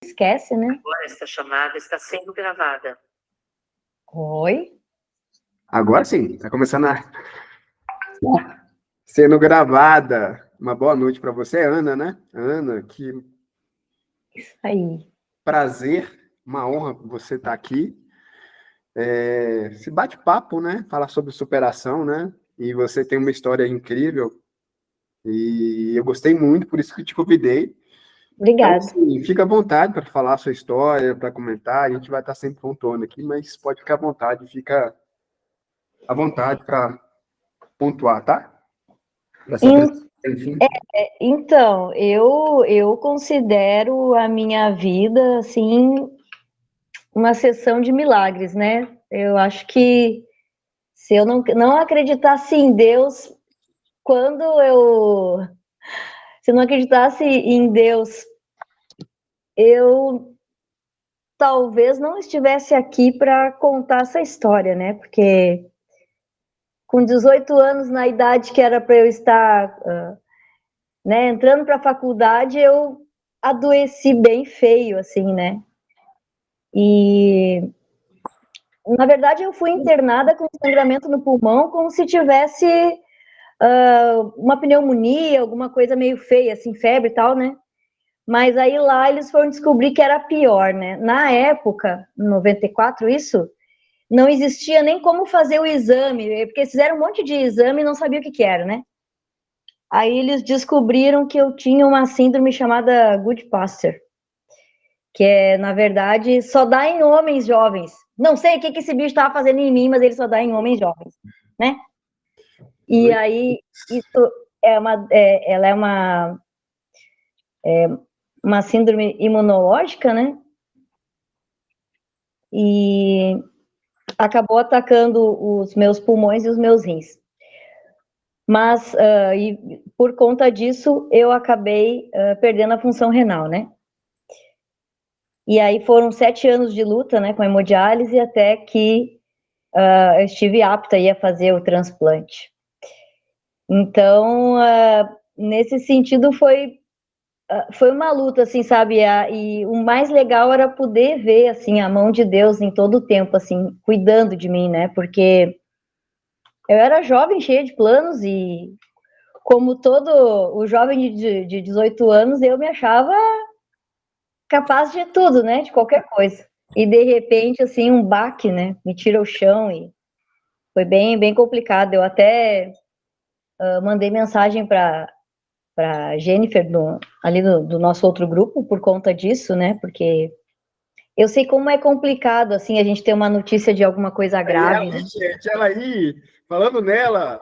Esquece, né? Agora esta chamada está sendo gravada. Oi? Agora sim, tá começando sendo gravada. Uma boa noite para você, Ana, né? Ana, que Isso aí. prazer, uma honra você estar aqui. Esse bate-papo, né? Falar sobre superação, né? E você tem uma história incrível e eu gostei muito, por isso que te convidei. Então, Obrigada. assim, fica à vontade para falar a sua história, para comentar. A gente vai estar sempre pontuando aqui, mas pode ficar à vontade, fica à vontade para pontuar, tá? Para se apresentar, enfim. Então, eu considero a minha vida, assim, uma sessão de milagres, né? Eu acho que se eu não acreditasse em Deus, quando eu... Se eu não acreditasse em Deus, eu talvez não estivesse aqui para contar essa história, né? Porque com 18 anos, na idade que era para eu estar... né, entrando para a faculdade, eu adoeci bem feio, assim, né? E, na verdade, eu fui internada com sangramento no pulmão, como se tivesse uma pneumonia, alguma coisa meio feia, assim, febre e tal, né? Mas aí lá eles foram descobrir que era pior, né? Na época, em 94, isso, não existia nem como fazer o exame, porque fizeram um monte de exame e não sabia o que era, né? Aí eles descobriram que eu tinha uma síndrome chamada Goodpaster, que é, na verdade, só dá em homens jovens. Não sei o que esse bicho estava fazendo em mim, mas ele só dá em homens jovens, né? E aí, isso ela é uma síndrome imunológica, né? E acabou atacando os meus pulmões e os meus rins. Mas, e por conta disso, eu acabei perdendo a função renal, né? E aí foram 7 anos de luta, né, com a hemodiálise, até que eu estive apta aí a fazer o transplante. Então, nesse sentido, foi uma luta, assim, sabe? E o mais legal era poder ver, assim, a mão de Deus em todo o tempo, assim, cuidando de mim, né? Porque eu era jovem, cheia de planos e, como todo o jovem de 18 anos, eu me achava capaz de tudo, né? De qualquer coisa. E, de repente, assim, um baque, né? Me tira o chão e foi bem, bem complicado. Eu até mandei mensagem para Jennifer, ali do nosso outro grupo, por conta disso, né? Porque eu sei como é complicado, assim, a gente ter uma notícia de alguma coisa grave, Aí, né? gente, ela aí, falando nela,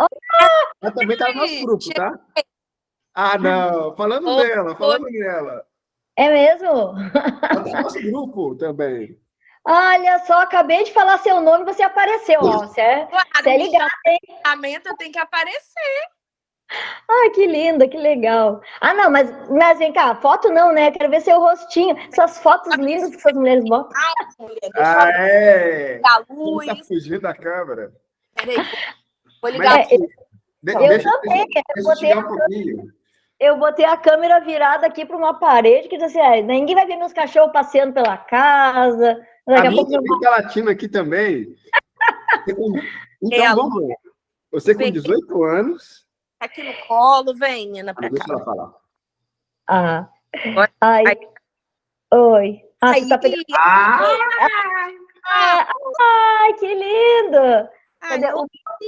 ela também tá no nosso grupo, tá? Ah, não, falando nela. É mesmo? Ela tá no nosso grupo também. Olha só, acabei de falar seu nome, você apareceu, ó. Você é ligado, hein? Eu tenho que aparecer. Ai, que linda, que legal. Ah, não, mas vem cá, foto não, né? Quero ver seu rostinho. Essas fotos lindas que essas mulheres botam. Ah, é? A Ele tá luz. fugindo da câmera. Peraí, vou ligar. Deixa eu chegar um pouquinho. Eu botei a câmera virada aqui para uma parede, que assim, ninguém vai ver meus cachorros passeando pela casa. Daqui A a pouco minha tá latindo aqui também. Então, vamos lá. Você com 18 anos... Aqui no colo, vem, Ana, pra cá. Deixa ela falar. Ah. Ai. Oi. Ah, você tá pegando... Ai, que lindo! Ai,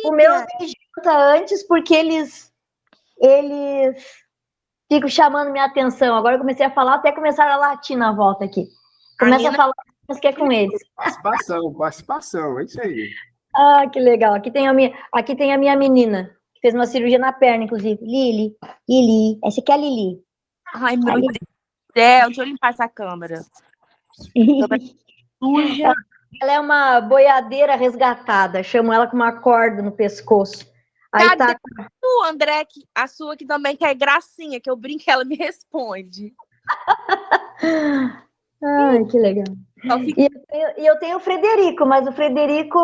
o meu me junta antes porque eles ficam chamando minha atenção. Agora eu comecei a falar, até começaram a latir na volta aqui. Começa a falar, mas que é com eles. Participação, é isso aí. Ah, que legal. Aqui tem a minha menina, que fez uma cirurgia na perna, inclusive. Lili. Essa aqui é a Lili. Ai, meu Deus do céu, deixa eu limpar essa câmera. Suja. Ela é uma boiadeira resgatada, chamo ela com uma corda no pescoço. Aí Cadê tá... tu, André, a sua que também que é gracinha, que eu brinco ela me responde. Ai, que legal. E eu tenho o Frederico, mas o Frederico,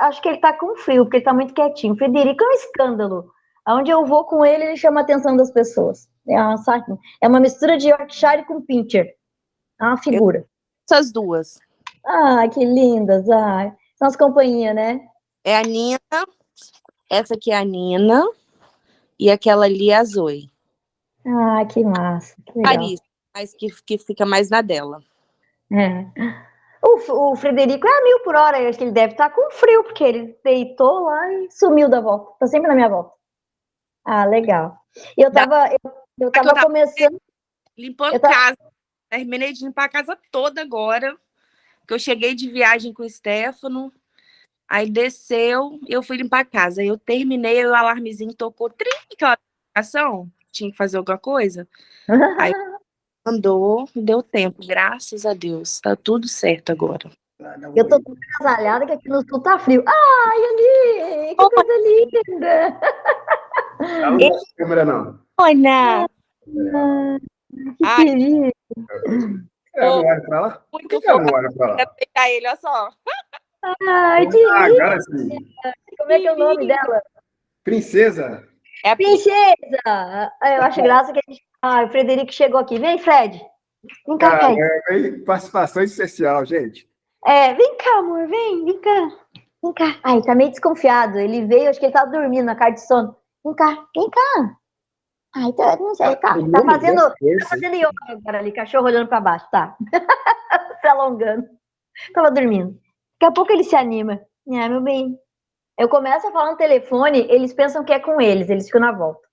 acho que ele tá com frio, porque ele tá muito quietinho. O Frederico é um escândalo. Aonde eu vou com ele, ele chama a atenção das pessoas. É uma mistura de Yorkshire com Pinscher. É uma figura. Essas duas. Ah, que lindas. Ai, são as companhias, né? É a Nina, essa aqui é a Nina, e aquela ali é a Zoe. Ah, que massa. Que legal. Paris, mas que fica mais na dela. É. O Frederico é a 1000 por hora. Eu acho que ele deve estar com frio, porque ele deitou lá e sumiu da volta. Tá sempre na minha volta. Ah, legal. E eu tava começando. Limpando casa. Terminei de limpar a casa toda agora. Que eu cheguei de viagem com o Stefano. Aí desceu e eu fui limpar a casa. Aí eu terminei, o alarmezinho tocou. Aquela notificação. Tinha que fazer alguma coisa. Aí andou, deu tempo. Graças a Deus. Tá tudo certo agora. Eu tô tão agasalhada que aqui no sul tá frio. Ai, Ali! Que coisa linda! Não gosto de câmera, não. Olha! Que querido! Não olha pra lá? Por que ela não olha pra lá? Pegar ele, olha só. Ai, que lindo! Agora sim. Como é que é o nome dela? Princesa. É a Princesa! Eu acho graça que a gente... o Frederico chegou aqui. Vem, Fred! Vem cá, Fred! Participação especial, gente. Vem cá, amor, vem cá. Vem cá. Ai, tá meio desconfiado. Ele veio, acho que ele tava dormindo na cara de sono. Vem cá. Ai, não sei, tá fazendo yoga agora ali, cachorro olhando pra baixo, tá. Se alongando. Tava dormindo. Daqui a pouco ele se anima. Meu bem. Eu começo a falar no telefone, eles pensam que é com eles ficam na volta.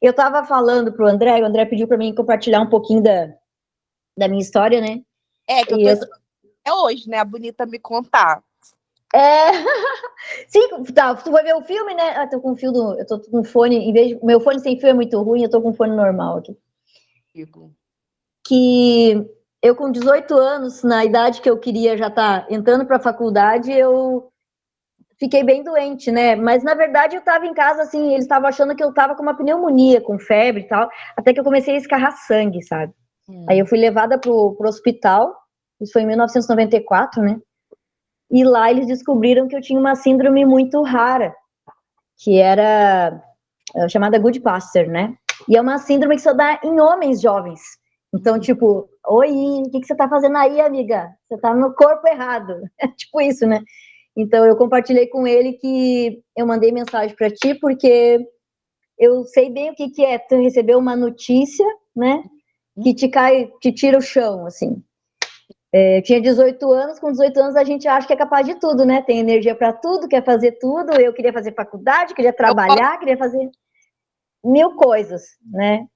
Eu tava falando pro André, o André pediu pra mim compartilhar um pouquinho da minha história, né? que é hoje, né? A Bonita me contar. Sim, tá, tu vai ver o filme, né? Tô com fio eu tô com fone, em vez de, meu fone sem fio é muito ruim, eu tô com fone normal aqui. Que eu com 18 anos, na idade que eu queria já estar entrando para a faculdade, eu fiquei bem doente, né? Mas na verdade eu tava em casa, assim, eles estavam achando que eu tava com uma pneumonia, com febre e tal, até que eu comecei a escarrar sangue, sabe? Aí eu fui levada pro hospital, isso foi em 1994, né? E lá eles descobriram que eu tinha uma síndrome muito rara, que era chamada Goodpasture, né? E é uma síndrome que só dá em homens jovens. Então, tipo, oi, o que você tá fazendo aí, amiga? Você tá no corpo errado. É tipo isso, né? Então, eu compartilhei com ele que eu mandei mensagem para ti, porque eu sei bem o que é tu receber uma notícia, né? Que te tira o chão, assim. Eu tinha 18 anos, com 18 anos a gente acha que é capaz de tudo, né? Tem energia para tudo, quer fazer tudo. Eu queria fazer faculdade, queria trabalhar, queria fazer 1000 coisas, né?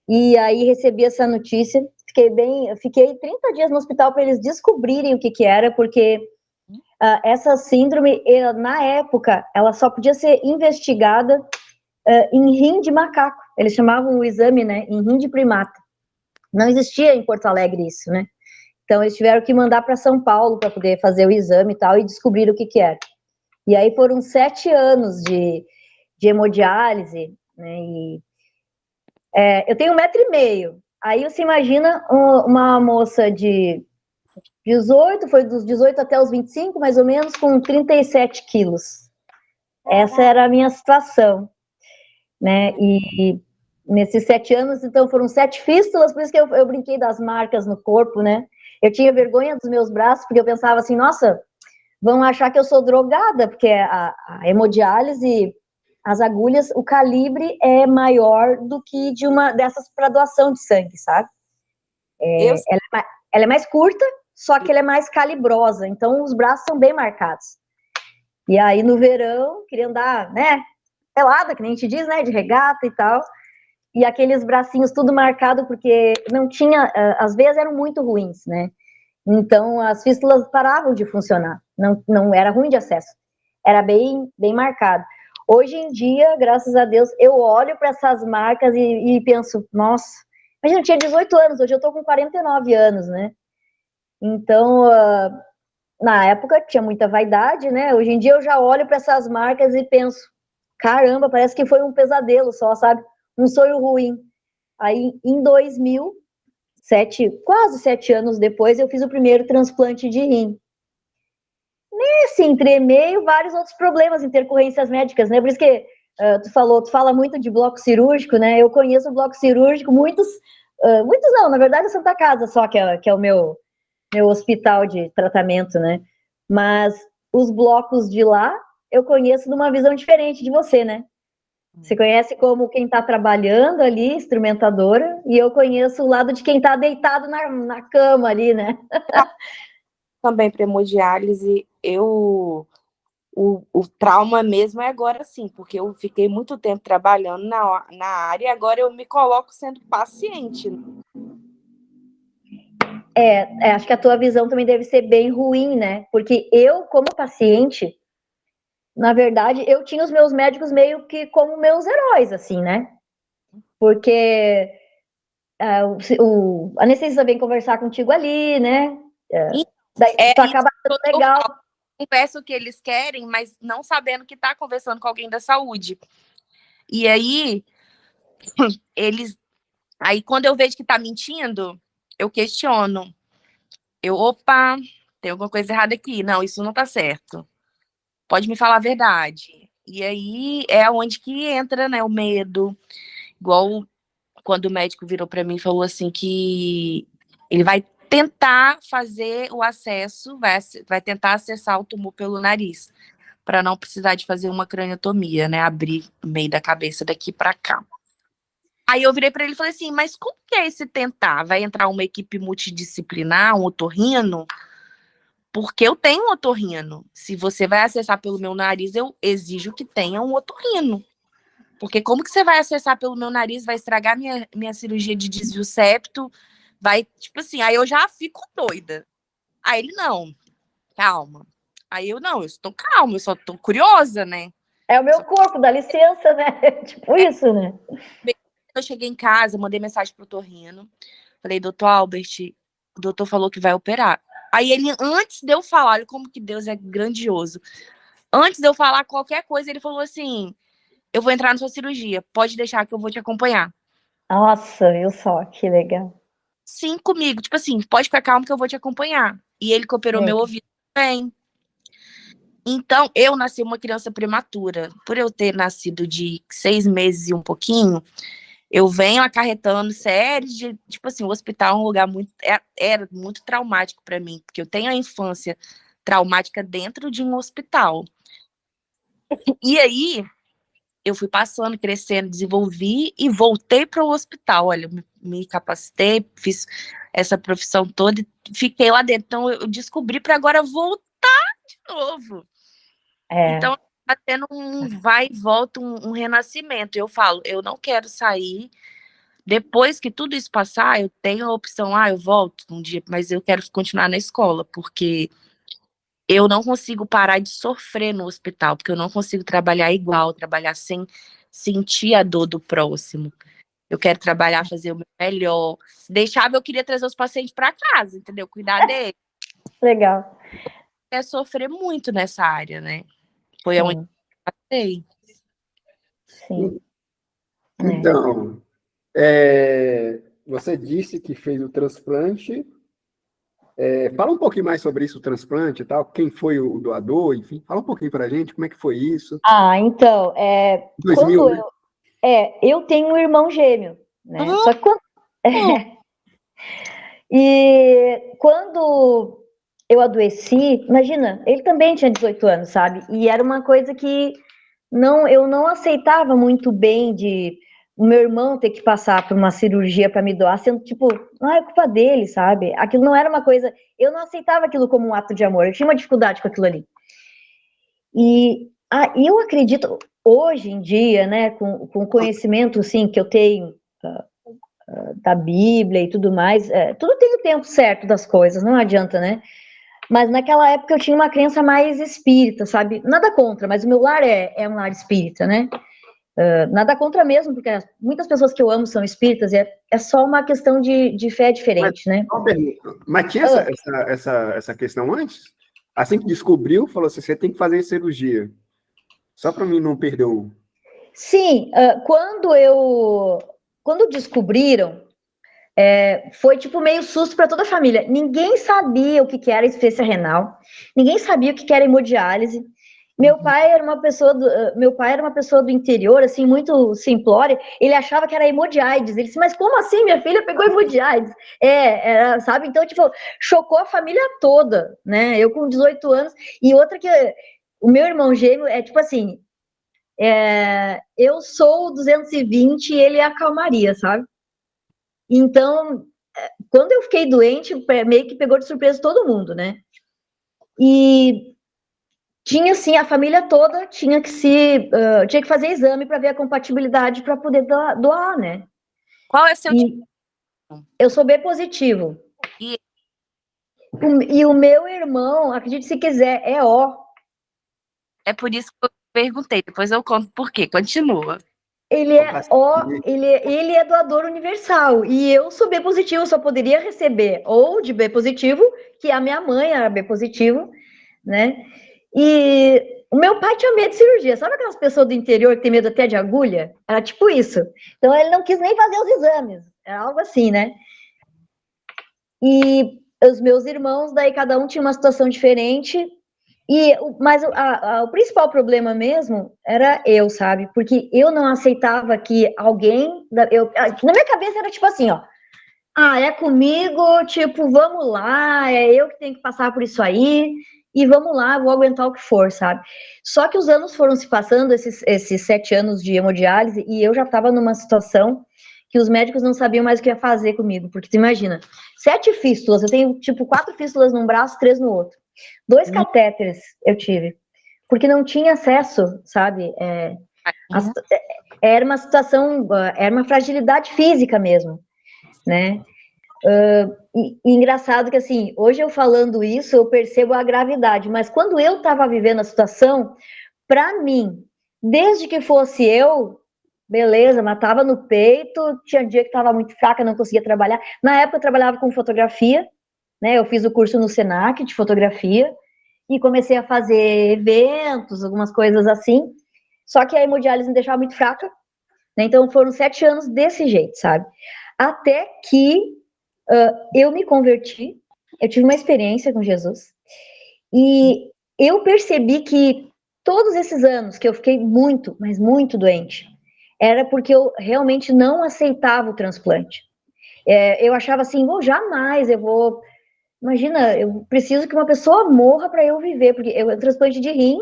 E aí recebi essa notícia, fiquei 30 dias no hospital para eles descobrirem o que era, porque essa síndrome, na época, ela só podia ser investigada em rim de macaco. Eles chamavam o exame, né, em rim de primata. Não existia em Porto Alegre isso, né? Então, eles tiveram que mandar para São Paulo para poder fazer o exame e tal, e descobrir o que era. E aí foram 7 anos de hemodiálise, né? E eu tenho 1,5 m. Aí você imagina uma moça de 18, foi dos 18 até os 25, mais ou menos, com 37 quilos. Essa era a minha situação, né? E nesses 7 anos, então, foram 7 fístulas, por isso que eu brinquei das marcas no corpo, né? Eu tinha vergonha dos meus braços, porque eu pensava assim, nossa, vão achar que eu sou drogada, porque a hemodiálise, as agulhas, o calibre é maior do que de uma dessas para doação de sangue, sabe? Ela é mais curta, só que ela é mais calibrosa, então os braços são bem marcados. E aí no verão, queria andar, né, pelada, que nem a gente diz, né, de regata e tal, e aqueles bracinhos tudo marcado, porque não tinha, as veias eram muito ruins, né, então as fístulas paravam de funcionar, não era ruim de acesso, era bem marcado. Hoje em dia, graças a Deus, eu olho para essas marcas e penso, nossa, mas eu tinha 18 anos, hoje eu tô com 49 anos, né? Então, na época tinha muita vaidade, né? Hoje em dia eu já olho para essas marcas e penso, caramba, parece que foi um pesadelo só, sabe? Um sonho ruim. Aí, em 2000, quase 7 anos depois, eu fiz o primeiro transplante de rim. Nesse entremeio, vários outros problemas, intercorrências médicas, né? Por isso que tu fala muito de bloco cirúrgico, né? Eu conheço o bloco cirúrgico, muitos Muitos não, na verdade, a Santa Casa só, que é o meu hospital de tratamento, né? Mas os blocos de lá, eu conheço de uma visão diferente de você, né? Você conhece como quem está trabalhando ali, instrumentadora, e eu conheço o lado de quem está deitado na cama ali, né? Também para hemodiálise, o trauma mesmo é agora sim, porque eu fiquei muito tempo trabalhando na área e agora eu me coloco sendo paciente. Acho que a tua visão também deve ser bem ruim, né? Porque eu, como paciente, na verdade, eu tinha os meus médicos meio que como meus heróis, assim, né? Porque o anestesista vem conversar contigo ali, né? Daí tu acaba sendo legal. Conversa o que eles querem, mas não sabendo que tá conversando com alguém da saúde. E aí, aí quando eu vejo que tá mentindo, eu questiono. Opa, tem alguma coisa errada aqui. Não, isso não tá certo. Pode me falar a verdade. E aí é onde que entra, né, o medo. Igual quando o médico virou para mim e falou assim que ele vai tentar fazer o acesso, vai tentar acessar o tumor pelo nariz, para não precisar de fazer uma craniotomia, né, abrir o meio da cabeça daqui para cá. Aí eu virei para ele e falei assim, mas como que é esse tentar? Vai entrar uma equipe multidisciplinar, um otorrino? Porque eu tenho um otorrino. Se você vai acessar pelo meu nariz, eu exijo que tenha um otorrino. Porque como que você vai acessar pelo meu nariz, vai estragar minha cirurgia de desvio septo, vai, tipo assim, aí eu já fico doida. Aí ele, não, calma. Aí eu, não, eu estou calma, eu só tô curiosa, né? É o meu corpo, dá licença, né? Tipo isso, né? Eu cheguei em casa, mandei mensagem pro otorrino, falei, doutor Albert, o doutor falou que vai operar. Aí ele, antes de eu falar, olha como que Deus é grandioso, antes de eu falar qualquer coisa, ele falou assim, eu vou entrar na sua cirurgia, pode deixar que eu vou te acompanhar. Nossa, viu só, que legal. Sim, comigo, tipo assim, pode ficar calmo que eu vou te acompanhar. E ele que operou meu ouvido também. Então, eu nasci uma criança prematura. Por eu ter nascido de 6 meses e um pouquinho, eu venho acarretando séries de, tipo assim, o hospital é um lugar muito, era muito traumático para mim, porque eu tenho a infância traumática dentro de um hospital. E aí, eu fui passando, crescendo, desenvolvi e voltei para o hospital. Olha, me capacitei, fiz essa profissão toda e fiquei lá dentro. Então, eu descobri para agora voltar de novo. Então, está tendo um vai e volta, um renascimento. Eu falo, eu não quero sair. Depois que tudo isso passar, eu tenho a opção, eu volto um dia, mas eu quero continuar na escola, porque eu não consigo parar de sofrer no hospital, porque eu não consigo trabalhar igual, trabalhar sem sentir a dor do próximo. Eu quero trabalhar, fazer o meu melhor. Se deixava, eu queria trazer os pacientes para casa, entendeu? Cuidar deles. Legal. É sofrer muito nessa área, né? Foi onde eu passei. Sim. Então, você disse que fez o transplante. Fala um pouquinho mais sobre isso, o transplante e tal. Quem foi o doador, enfim. Fala um pouquinho pra gente, como é que foi isso. Então, 2000, quando né? eu tenho um irmão gêmeo, né? Só que e quando eu adoeci, imagina, ele também tinha 18 anos, sabe? E era uma coisa que eu não aceitava muito bem de o meu irmão ter que passar por uma cirurgia para me doar, sendo tipo, é culpa dele, sabe? Aquilo não era uma coisa, eu não aceitava aquilo como um ato de amor, eu tinha uma dificuldade com aquilo ali. E eu acredito, hoje em dia, né, com o conhecimento, assim, que eu tenho da Bíblia e tudo mais, tudo tem o tempo certo das coisas, não adianta, né? Mas naquela época eu tinha uma crença mais espírita, sabe? Nada contra, mas o meu lar é um lar espírita, né? Nada contra mesmo, porque muitas pessoas que eu amo são espíritas, e é só uma questão de fé diferente, né? Mas tinha essa questão antes? Assim que descobriu, falou assim, você tem que fazer cirurgia. Só para mim não perder o... Sim, quando descobriram, foi tipo meio susto para toda a família. Ninguém sabia o que era insuficiência renal, ninguém sabia o que era hemodiálise. Meu pai era uma pessoa do interior, assim, muito simplória. Ele achava que era hemodiaides. Ele disse, mas como assim? Minha filha pegou hemodiaides. Era, sabe? Então, tipo, chocou a família toda, né? Eu com 18 anos. E outra que o meu irmão gêmeo é tipo assim, eu sou o 220 e ele é a calmaria, sabe? Então, quando eu fiquei doente, meio que pegou de surpresa todo mundo, né? E tinha assim, a família toda tinha que fazer exame para ver a compatibilidade para poder doar, né? Qual é o seu tipo? Eu sou B positivo. E- E o meu irmão, acredite se quiser, é O. É por isso que eu perguntei, depois eu conto por quê. Continua. Ele é O, ele é doador universal. E eu sou B positivo, só poderia receber ou de B positivo, que a minha mãe era B positivo, né? E o meu pai tinha medo de cirurgia. Sabe aquelas pessoas do interior que tem medo até de agulha? Era tipo isso. Então ele não quis nem fazer os exames. Era algo assim, né? E os meus irmãos, daí cada um tinha uma situação diferente. Mas o principal problema mesmo era eu, sabe? Porque eu não aceitava que alguém. Na minha cabeça era tipo assim, ó. Ah, é comigo, tipo, vamos lá, é eu que tenho que passar por isso aí, e vamos lá, vou aguentar o que for, sabe? Só que os anos foram se passando, esses 7 anos de hemodiálise, e eu já estava numa situação que os médicos não sabiam mais o que ia fazer comigo, porque tu imagina, 7 fístulas, eu tenho, tipo, 4 fístulas num braço, 3 no outro. 2 catéteres eu tive, porque não tinha acesso, sabe? Era uma situação, era uma fragilidade física mesmo, né? E engraçado que, assim, hoje eu falando isso, eu percebo a gravidade, mas quando eu estava vivendo a situação, para mim, desde que fosse eu, beleza, matava no peito, tinha dia que estava muito fraca, não conseguia trabalhar. Na época eu trabalhava com fotografia, né? Eu fiz o curso no Senac de fotografia e comecei a fazer eventos, algumas coisas assim. Só que a hemodiálise me deixava muito fraca, né? Então foram 7 anos desse jeito, sabe? Até que eu me converti, eu tive uma experiência com Jesus e eu percebi que todos esses anos que eu fiquei muito, mas muito doente, era porque eu realmente não aceitava o transplante. Eu achava assim, jamais eu vou. Imagina, eu preciso que uma pessoa morra para eu viver, porque eu transplante de rim,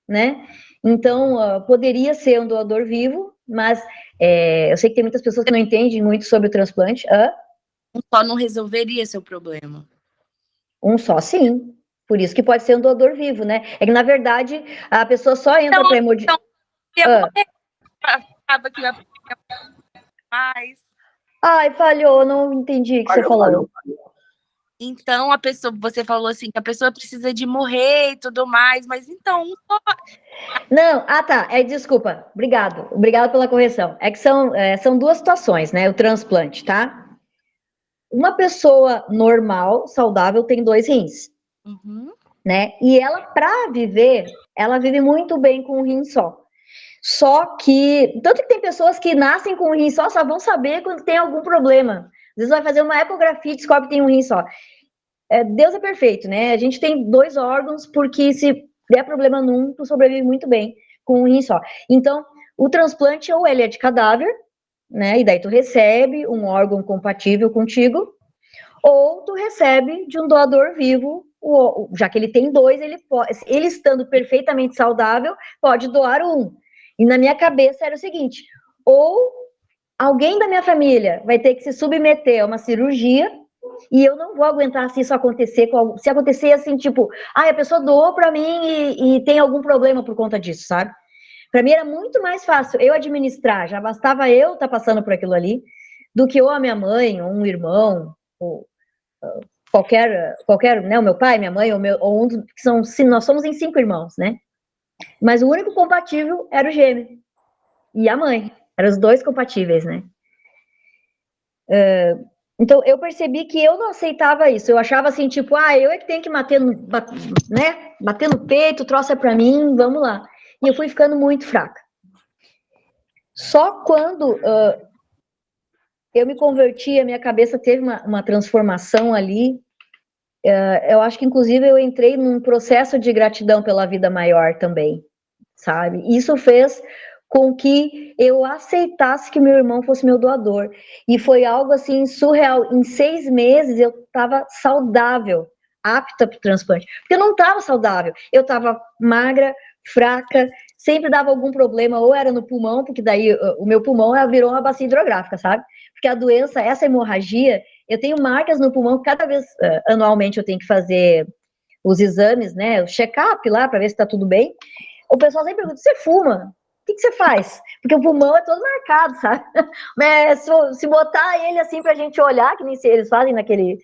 né? Então, poderia ser um doador vivo, mas eu sei que tem muitas pessoas que não entendem muito sobre o transplante. Um só não resolveria seu problema. Um só, sim. Por isso que pode ser um doador vivo, né? É que, na verdade, a pessoa só entra para hemodiálise. Achava que ia mais. Ai, falhou, não entendi o que você falou. Então, você falou assim, que a pessoa precisa de morrer e tudo mais, mas então... Não, tá, desculpa, obrigado pela correção. É que são duas situações, né, o transplante, tá? Uma pessoa normal, saudável, tem 2 rins, né? E ela, para viver, ela vive muito bem com um rim só. Só que, tanto que tem pessoas que nascem com um rim só vão saber quando tem algum problema. Às vezes vai fazer uma ecografia e descobre que tem um rim só. Deus é perfeito, né? A gente tem 2 órgãos, porque se der problema num, tu sobrevive muito bem com um rim só. Então, o transplante, ou ele é de cadáver, né? E daí tu recebe um órgão compatível contigo, ou tu recebe de um doador vivo, já que ele tem 2, ele estando perfeitamente saudável, pode doar um. E na minha cabeça era o seguinte: ou alguém da minha família vai ter que se submeter a uma cirurgia, e eu não vou aguentar se isso acontecer, se acontecer assim, tipo, a pessoa doou para mim e tem algum problema por conta disso, sabe? Para mim era muito mais fácil eu administrar, já bastava eu estar passando por aquilo ali, do que ou a minha mãe, ou um irmão, ou qualquer, né, o meu pai, minha mãe, ou um que são, nós somos em 5 irmãos, né? Mas o único compatível era o gêmeo e a mãe, eram os 2 compatíveis, né? Então eu percebi que eu não aceitava isso. Eu achava assim, tipo, eu é que tenho que bater no peito, o troço é pra mim, vamos lá. E eu fui ficando muito fraca. Só quando eu me converti, a minha cabeça teve uma transformação ali, eu acho que, inclusive, eu entrei num processo de gratidão pela vida maior também, sabe? Isso fez com que eu aceitasse que meu irmão fosse meu doador. E foi algo, assim, surreal. Em 6 meses, eu estava saudável, apta para o transplante. Porque eu não estava saudável. Eu estava magra, fraca, sempre dava algum problema, ou era no pulmão, porque daí o meu pulmão virou uma bacia hidrográfica, sabe? Porque a doença, essa hemorragia, eu tenho marcas no pulmão, cada vez, anualmente, eu tenho que fazer os exames, né, o check-up lá, para ver se está tudo bem. O pessoal sempre pergunta, você fuma? O que você faz? Porque o pulmão é todo marcado, sabe? Mas se botar ele assim pra gente olhar, que nem se eles fazem naquele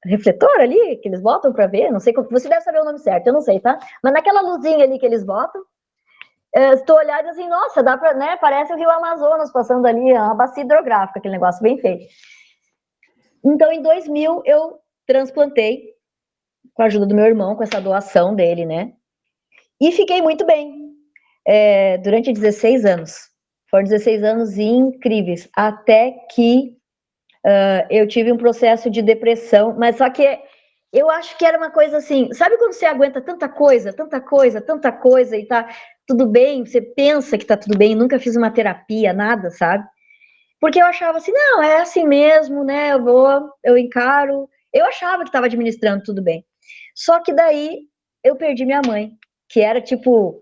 refletor ali, que eles botam para ver, não sei como, você deve saber o nome certo, eu não sei, tá? Mas naquela luzinha ali que eles botam, estou olhando assim, nossa, dá pra, né? Parece o Rio Amazonas passando ali, uma bacia hidrográfica, aquele negócio bem feito. Então, em 2000, eu transplantei, com a ajuda do meu irmão, com essa doação dele, né? E fiquei muito bem, durante 16 anos. Foram 16 anos incríveis, até que eu tive um processo de depressão, mas só que eu acho que era uma coisa assim, sabe quando você aguenta tanta coisa, e tá tudo bem, você pensa que tá tudo bem, nunca fiz uma terapia, nada, sabe? Porque eu achava assim, não, é assim mesmo, né, eu encaro, eu achava que estava administrando tudo bem. Só que daí eu perdi minha mãe, que era tipo,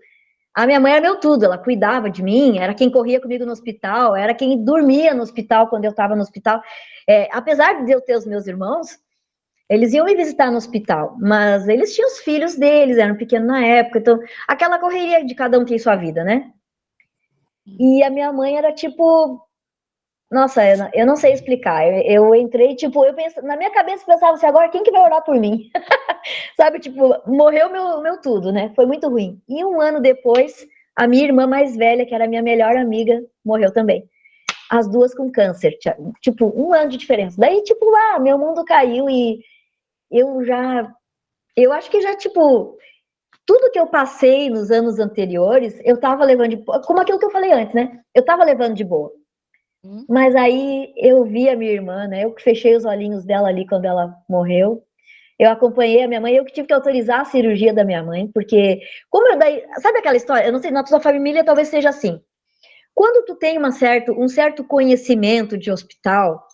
a minha mãe era meu tudo, ela cuidava de mim, era quem corria comigo no hospital, era quem dormia no hospital quando eu estava no hospital. Apesar de eu ter os meus irmãos, eles iam me visitar no hospital, mas eles tinham os filhos deles, eram pequenos na época, então aquela correria de cada um tem sua vida, né? E a minha mãe era tipo, nossa, eu não sei explicar, eu entrei, tipo, na minha cabeça eu pensava assim, agora quem que vai orar por mim? Sabe, tipo, morreu meu tudo, né? Foi muito ruim. E um ano depois, a minha irmã mais velha, que era a minha melhor amiga, morreu também. As duas com câncer, tipo, um ano de diferença. Daí, tipo, meu mundo caiu e eu acho que já, tipo, tudo que eu passei nos anos anteriores, eu tava levando como aquilo que eu falei antes, né? Eu tava levando de boa. Mas aí eu vi a minha irmã, né? Eu que fechei os olhinhos dela ali quando ela morreu. Eu acompanhei a minha mãe, eu que tive que autorizar a cirurgia da minha mãe, porque sabe aquela história? Eu não sei, na sua família talvez seja assim. Quando tu tem um certo conhecimento de hospital,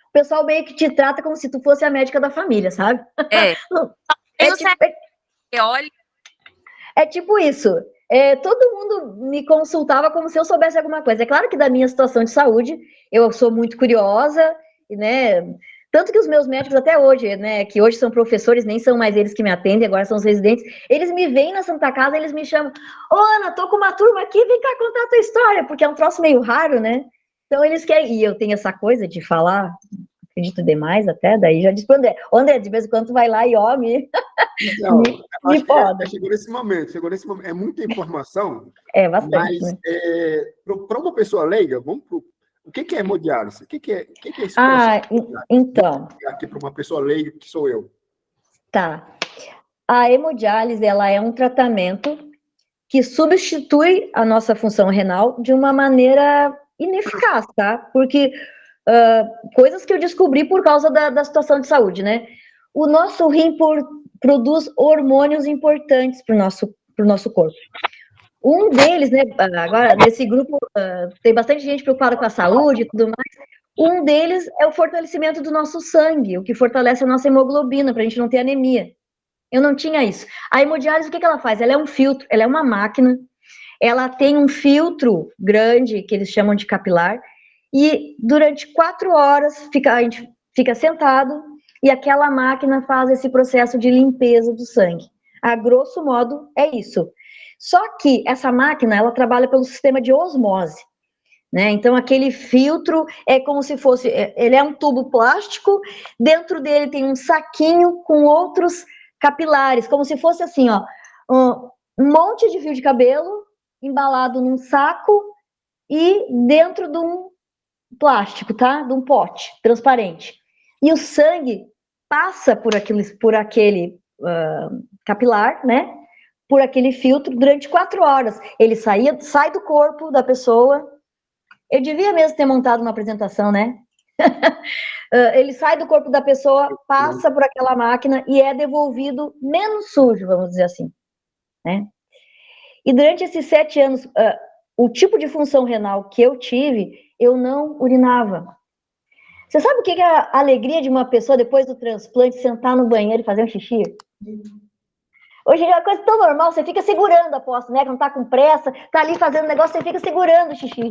o pessoal meio que te trata como se tu fosse a médica da família, sabe? Olha. É tipo isso. Todo mundo me consultava como se eu soubesse alguma coisa. É claro que da minha situação de saúde, eu sou muito curiosa, né? Tanto que os meus médicos até hoje, né, que hoje são professores, nem são mais eles que me atendem, agora são os residentes, eles me veem na Santa Casa, eles me chamam, ô Ana, tô com uma turma aqui, vem cá contar a tua história, porque é um troço meio raro, né? Então eles querem, e eu tenho essa coisa de falar, acredito demais até, daí já disse pro André, André, de vez em quando tu vai lá e Não, me poda. chegou nesse momento, é muita informação. Bastante, mas, né? Para uma pessoa leiga, o que é hemodiálise? O que é esse processo? Então. Aqui para uma pessoa leiga, que sou eu. Tá. A hemodiálise, ela é um tratamento que substitui a nossa função renal de uma maneira ineficaz, tá? Porque coisas que eu descobri por causa da situação de saúde, né? O nosso rim produz hormônios importantes para o nosso corpo. Um deles, né, agora, nesse grupo, tem bastante gente preocupada com a saúde e tudo mais. Um deles é o fortalecimento do nosso sangue, o que fortalece a nossa hemoglobina, para a gente não ter anemia. Eu não tinha isso. A hemodiálise, o que ela faz? Ela é um filtro, ela é uma máquina, ela tem um filtro grande, que eles chamam de capilar, e durante 4 horas a gente fica sentado e aquela máquina faz esse processo de limpeza do sangue. A grosso modo, é isso. Só que essa máquina, ela trabalha pelo sistema de osmose, né? Então, aquele filtro é como se fosse, ele é um tubo plástico, dentro dele tem um saquinho com outros capilares, como se fosse assim, ó, um monte de fio de cabelo embalado num saco e dentro de um plástico, tá? De um pote transparente. E o sangue passa por aquele capilar, né? Por aquele filtro durante 4 horas. Ele sai do corpo da pessoa. Eu devia mesmo ter montado uma apresentação, né? Ele sai do corpo da pessoa, passa por aquela máquina e é devolvido menos sujo, vamos dizer assim, né? E durante esses 7 anos, o tipo de função renal que eu tive, eu não urinava. Você sabe o que é a alegria de uma pessoa, depois do transplante, sentar no banheiro e fazer um xixi? Hoje é uma coisa tão normal, você fica segurando a posse, né? Quando tá com pressa, tá ali fazendo negócio, você fica segurando o xixi.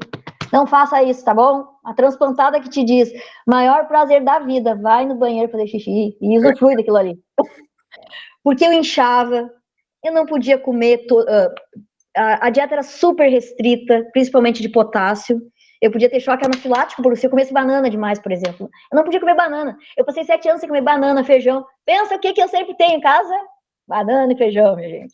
Não faça isso, tá bom? A transplantada que te diz, maior prazer da vida, vai no banheiro fazer xixi e usufrui daquilo ali. Porque eu inchava, eu não podia comer, a dieta era super restrita, principalmente de potássio. Eu podia ter choque anafilático porque se eu comesse banana demais, por exemplo. Eu não podia comer banana. Eu passei 7 anos sem comer banana, feijão. Pensa o que eu sempre tenho em casa? Banana e feijão, minha gente.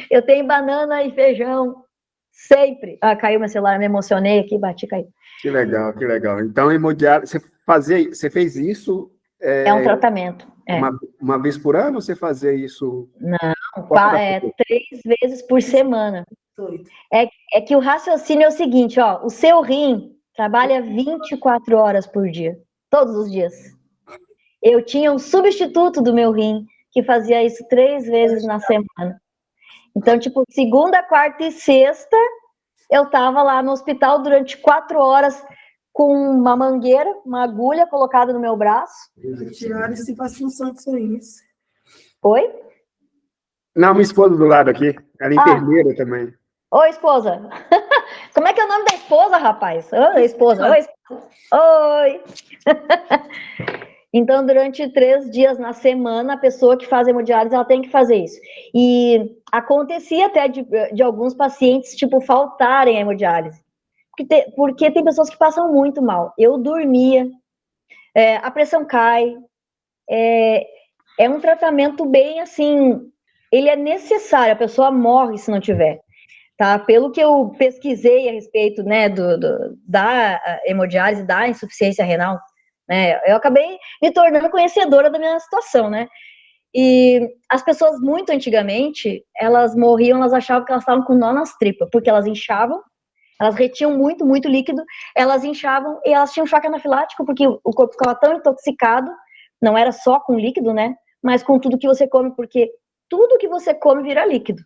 Eu tenho banana e feijão sempre. Ah, caiu meu celular, me emocionei aqui, bati, caiu. Que legal, que legal. Então, hemodiálise, você fez isso É um tratamento. uma vez por ano ou você fazia isso? Não, 3 vezes por semana. É que o raciocínio é o seguinte, ó, o seu rim trabalha 24 horas por dia, todos os dias. Eu tinha um substituto do meu rim que fazia isso 3 vezes na semana. Então, tipo, segunda, quarta e sexta, eu tava lá no hospital durante 4 horas com uma mangueira, uma agulha colocada no meu braço. Tirar esse função de isso. Oi? Não, minha esposa do lado aqui. Ela é enfermeira também. Oi, esposa. Como é que é o nome da esposa, rapaz? Oi, esposa. Oi, esposa. Oi. Então, durante 3 dias na semana, a pessoa que faz hemodiálise, ela tem que fazer isso. E acontecia até de alguns pacientes, tipo, faltarem a hemodiálise. Porque tem pessoas que passam muito mal. Eu dormia, a pressão cai, é um tratamento bem, assim, ele é necessário, a pessoa morre se não tiver. Tá? Pelo que eu pesquisei a respeito, né, da hemodiálise, da insuficiência renal, né, eu acabei me tornando conhecedora da minha situação, né, e as pessoas muito antigamente, elas morriam, elas achavam que elas estavam com nó nas tripas, porque elas inchavam, elas retinham muito, muito líquido, elas inchavam e elas tinham choque anafilático, porque o corpo ficava tão intoxicado, não era só com líquido, né, mas com tudo que você come, porque tudo que você come vira líquido.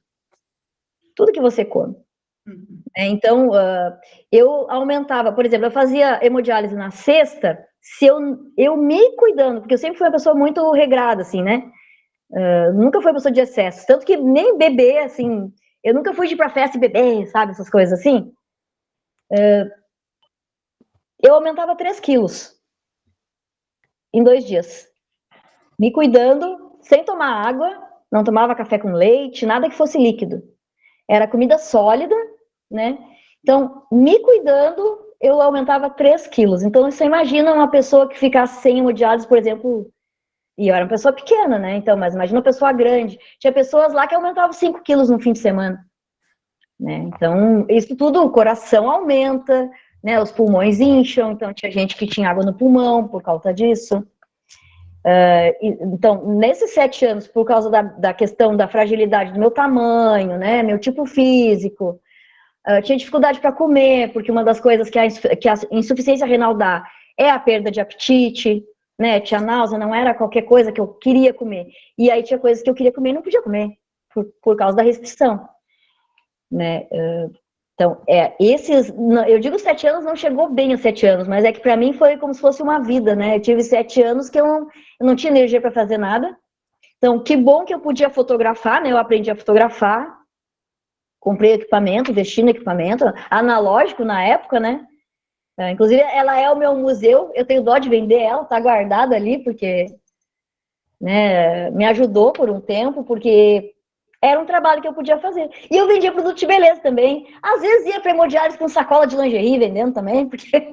Tudo que você come. Então, eu aumentava, por exemplo, eu fazia hemodiálise na sexta, se eu me cuidando, porque eu sempre fui uma pessoa muito regrada, assim, né? Nunca fui uma pessoa de excesso, tanto que nem beber, assim, eu nunca fui de ir pra festa e beber, sabe, essas coisas assim. Eu aumentava 3 quilos em 2 dias, me cuidando, sem tomar água, não tomava café com leite, nada que fosse líquido. Era comida sólida, né? Então, me cuidando, eu aumentava 3 quilos. Então, você imagina uma pessoa que ficasse sem hemodiálise, por exemplo, e eu era uma pessoa pequena, né? Então, mas imagina uma pessoa grande. Tinha pessoas lá que aumentavam 5 quilos no fim de semana. Né? Então, isso tudo, o coração aumenta, né? Os pulmões incham, então tinha gente que tinha água no pulmão por causa disso. Então, nesses 7 anos, por causa da questão da fragilidade do meu tamanho, né, meu tipo físico, tinha dificuldade para comer, porque uma das coisas que a insuficiência renal dá é a perda de apetite, né, tinha náusea, não era qualquer coisa que eu queria comer. E aí tinha coisas que eu queria comer e não podia comer, por causa da restrição. Né, então, eu digo 7 anos, não chegou bem aos 7 anos, mas é que para mim foi como se fosse uma vida, né? Eu tive 7 anos que eu não tinha energia para fazer nada. Então, que bom que eu podia fotografar, né? Eu aprendi a fotografar, comprei equipamento, investi no equipamento, analógico na época, né? Inclusive, ela é o meu museu, eu tenho dó de vender ela, tá guardada ali, porque, né, me ajudou por um tempo, porque era um trabalho que eu podia fazer. E eu vendia produto de beleza também. Às vezes ia para hemodiálise com sacola de lingerie vendendo também, porque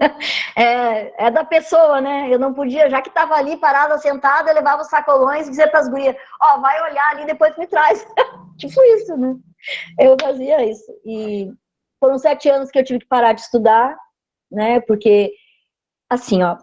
é da pessoa, né? Eu não podia, já que estava ali parada, sentada, eu levava os sacolões e dizia para as gurias, ó, vai olhar ali, depois me traz. Tipo isso, né? Eu fazia isso. E foram 7 anos que eu tive que parar de estudar, né? Porque, assim, ó,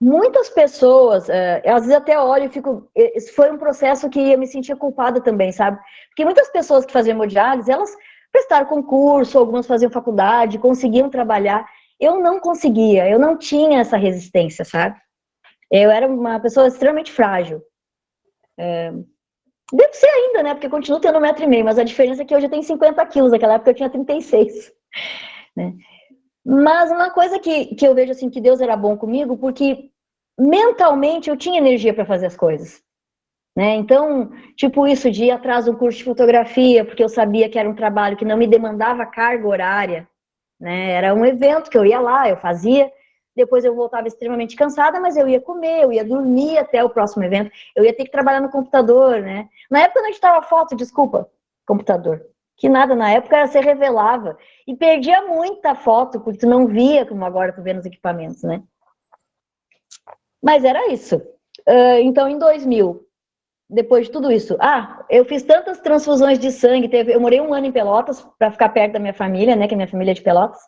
muitas pessoas, às vezes até olho e fico... Esse foi um processo que eu me sentia culpada também, sabe? Porque muitas pessoas que faziam hemodiálise, elas prestaram concurso, algumas faziam faculdade, conseguiam trabalhar. eu não conseguia, eu não tinha essa resistência, sabe? Eu era uma pessoa extremamente frágil. Deve ser ainda, né? Porque eu continuo tendo 1,5 m, mas a diferença é que hoje eu tenho 50 quilos, naquela época eu tinha 36, né? Mas uma coisa que eu vejo assim, que Deus era bom comigo, porque mentalmente eu tinha energia para fazer as coisas, né? Então, tipo isso de ir atrás de um curso de fotografia, porque eu sabia que era um trabalho que não me demandava carga horária, né? Era um evento que eu ia lá, eu fazia, depois eu voltava extremamente cansada, mas eu ia comer, eu ia dormir até o próximo evento, eu ia ter que trabalhar no computador, né? Na época não editava foto, desculpa, computador. Que nada, na época você revelava e perdia muita foto, porque tu não via como agora tu vê nos equipamentos, né? Mas era isso. Então, em 2000, depois de tudo isso, eu fiz tantas transfusões de sangue, eu morei 1 ano em Pelotas para ficar perto da minha família, né, que a minha família é de Pelotas.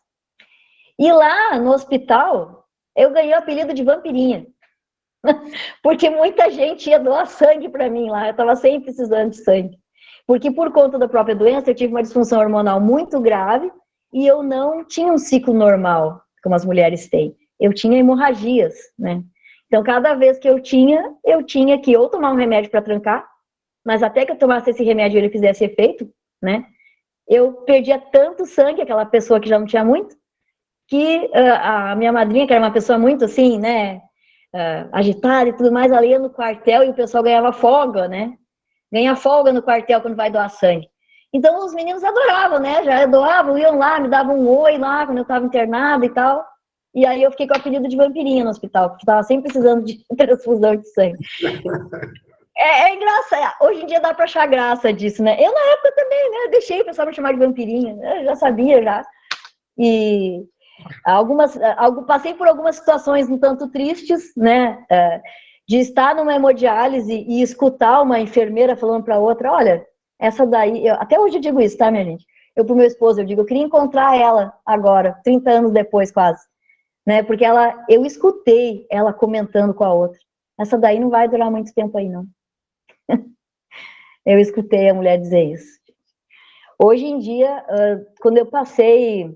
E lá no hospital, eu ganhei o apelido de vampirinha. Porque muita gente ia doar sangue para mim lá, eu estava sempre precisando de sangue. Porque por conta da própria doença, eu tive uma disfunção hormonal muito grave e eu não tinha um ciclo normal, como as mulheres têm. Eu tinha hemorragias, né? Então, cada vez que eu tinha que ou tomar um remédio para trancar, mas até que eu tomasse esse remédio e ele fizesse efeito, né? Eu perdia tanto sangue, aquela pessoa que já não tinha muito, que a minha madrinha, que era uma pessoa muito assim, né, agitada e tudo mais, ela ia no quartel e o pessoal ganhava folga, né? Ganha folga no quartel quando vai doar sangue. Então os meninos adoravam, né? Já doavam, iam lá, me davam um oi lá quando eu estava internada e tal. E aí eu fiquei com o apelido de vampirinha no hospital, porque estava sempre precisando de transfusão de sangue. É engraçado. Hoje em dia dá para achar graça disso, né? Eu na época também, né? Deixei o pessoal me chamar de vampirinha. Eu já sabia já. E passei por algumas situações um tanto tristes, né? De estar numa hemodiálise e escutar uma enfermeira falando para outra, olha, essa daí, até hoje eu digo isso, tá, minha gente? Eu pro meu esposo, eu digo, eu queria encontrar ela agora, 30 anos depois quase, né? Porque eu escutei ela comentando com a outra, essa daí não vai durar muito tempo aí, não. Eu escutei a mulher dizer isso. Hoje em dia, quando eu passei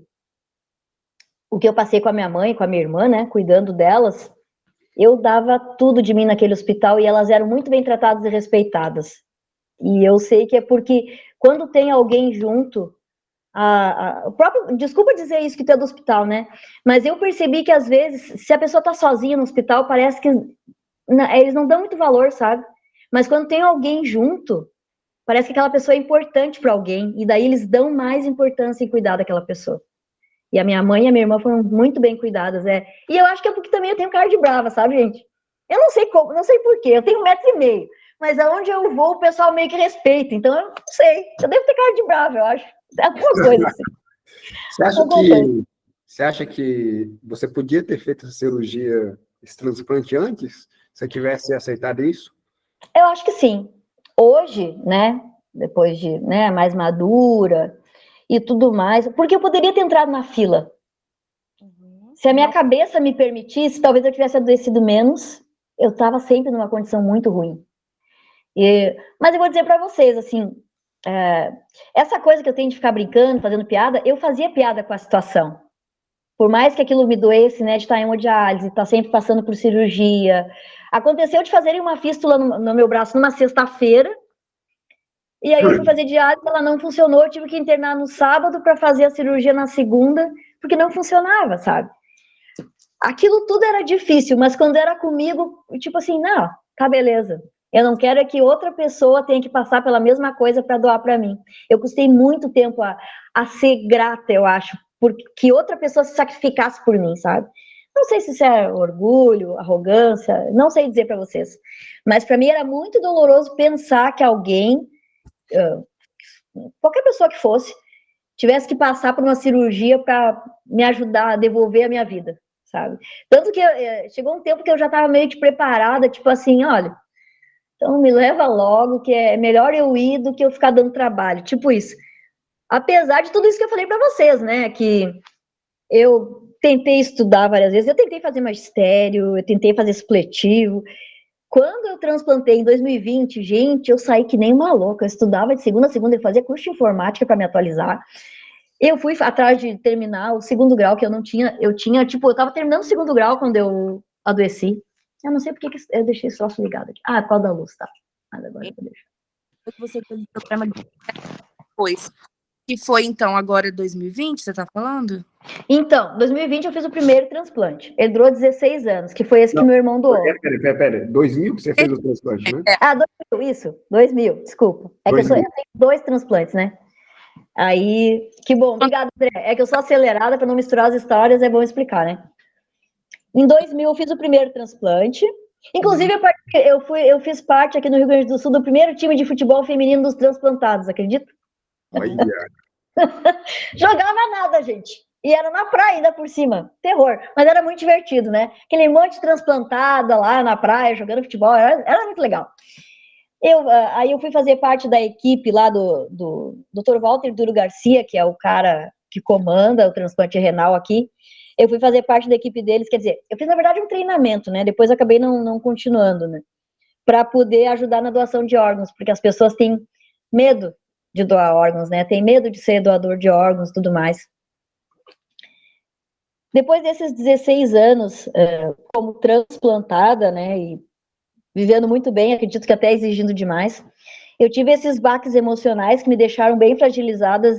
o que eu passei com a minha mãe, com a minha irmã, né, cuidando delas, eu dava tudo de mim naquele hospital e elas eram muito bem tratadas e respeitadas. E eu sei que é porque quando tem alguém junto, desculpa dizer isso que tu é do hospital, né? Mas eu percebi que às vezes, se a pessoa tá sozinha no hospital, parece que eles não dão muito valor, sabe? Mas quando tem alguém junto, parece que aquela pessoa é importante para alguém e daí eles dão mais importância em cuidar daquela pessoa. E a minha mãe e a minha irmã foram muito bem cuidadas, E eu acho que é porque também eu tenho cara de brava, sabe, gente? Eu não sei como, não sei porquê, eu tenho 1,5 m, mas aonde eu vou, o pessoal meio que respeita. Então, eu não sei, eu devo ter cara de brava, eu acho. É alguma coisa assim. Você acha que você podia ter feito essa cirurgia, esse transplante antes? Se você tivesse aceitado isso? Eu acho que sim. Hoje, né, depois de, né, mais madura e tudo mais, porque eu poderia ter entrado na fila. Se a minha cabeça me permitisse, talvez eu tivesse adoecido menos. Eu estava sempre numa condição muito ruim. Mas eu vou dizer para vocês, assim, essa coisa que eu tenho de ficar brincando, fazendo piada, eu fazia piada com a situação. Por mais que aquilo me doesse, né, de estar em hemodiálise, estar sempre passando por cirurgia. Aconteceu de fazerem uma fístula no meu braço numa sexta-feira, e aí eu fui fazer diálise, ela não funcionou, eu tive que internar no sábado para fazer a cirurgia na segunda, porque não funcionava, sabe? Aquilo tudo era difícil, mas quando era comigo, tipo assim, não, tá beleza. Eu não quero é que outra pessoa tenha que passar pela mesma coisa para doar para mim. Eu custei muito tempo a ser grata, eu acho, porque outra pessoa se sacrificasse por mim, sabe? Não sei se isso é orgulho, arrogância, não sei dizer para vocês. Mas para mim era muito doloroso pensar que alguém, qualquer pessoa que fosse, tivesse que passar por uma cirurgia para me ajudar a devolver a minha vida, sabe? Tanto que chegou um tempo que eu já estava meio que preparada, tipo assim, olha, então me leva logo, que é melhor eu ir do que eu ficar dando trabalho, tipo isso. Apesar de tudo isso que eu falei para vocês, né, que eu tentei estudar várias vezes, eu tentei fazer magistério, eu tentei fazer supletivo. Quando eu transplantei em 2020, gente, eu saí que nem uma louca, eu estudava de segunda a segunda, eu fazia curso de informática para me atualizar. Eu fui atrás de terminar o segundo grau, que eu não tinha. Eu tava terminando o segundo grau quando eu adoeci. Eu não sei porque que eu deixei esse troço ligado aqui. Ah, por causa da luz, tá. Mas agora eu vou deixar. Você teve um programa depois. Que foi, então, agora 2020, você tá falando? Então, 2020 eu fiz o primeiro transplante. Ele durou 16 anos, que foi esse que Não, meu irmão doou. Pera. 2000 que você fez o transplante, né? Ah, 2000, isso. 2000, desculpa. É que eu 2000. tenho 2 transplantes, né? Aí, que bom. Obrigada, André. É que eu sou acelerada para não misturar as histórias, é bom explicar, né? Em 2000 eu fiz o primeiro transplante. Inclusive, eu fiz parte aqui no Rio Grande do Sul do primeiro time de futebol feminino dos transplantados, acredita? Olha. Jogava nada, gente. E era na praia ainda por cima. Terror. Mas era muito divertido, né? Aquele monte de transplantada lá na praia, jogando futebol. Era muito legal. Aí eu fui fazer parte da equipe lá do Dr. Walter Duro Garcia, que é o cara que comanda o transplante renal aqui. Eu fui fazer parte da equipe deles, quer dizer, eu fiz, na verdade, um treinamento, né? Depois acabei não continuando, né? Para poder ajudar na doação de órgãos, porque as pessoas têm medo de doar órgãos, né? Tem medo de ser doador de órgãos e tudo mais. Depois desses 16 anos como transplantada, né? E vivendo muito bem, acredito que até exigindo demais, eu tive esses baques emocionais que me deixaram bem fragilizada,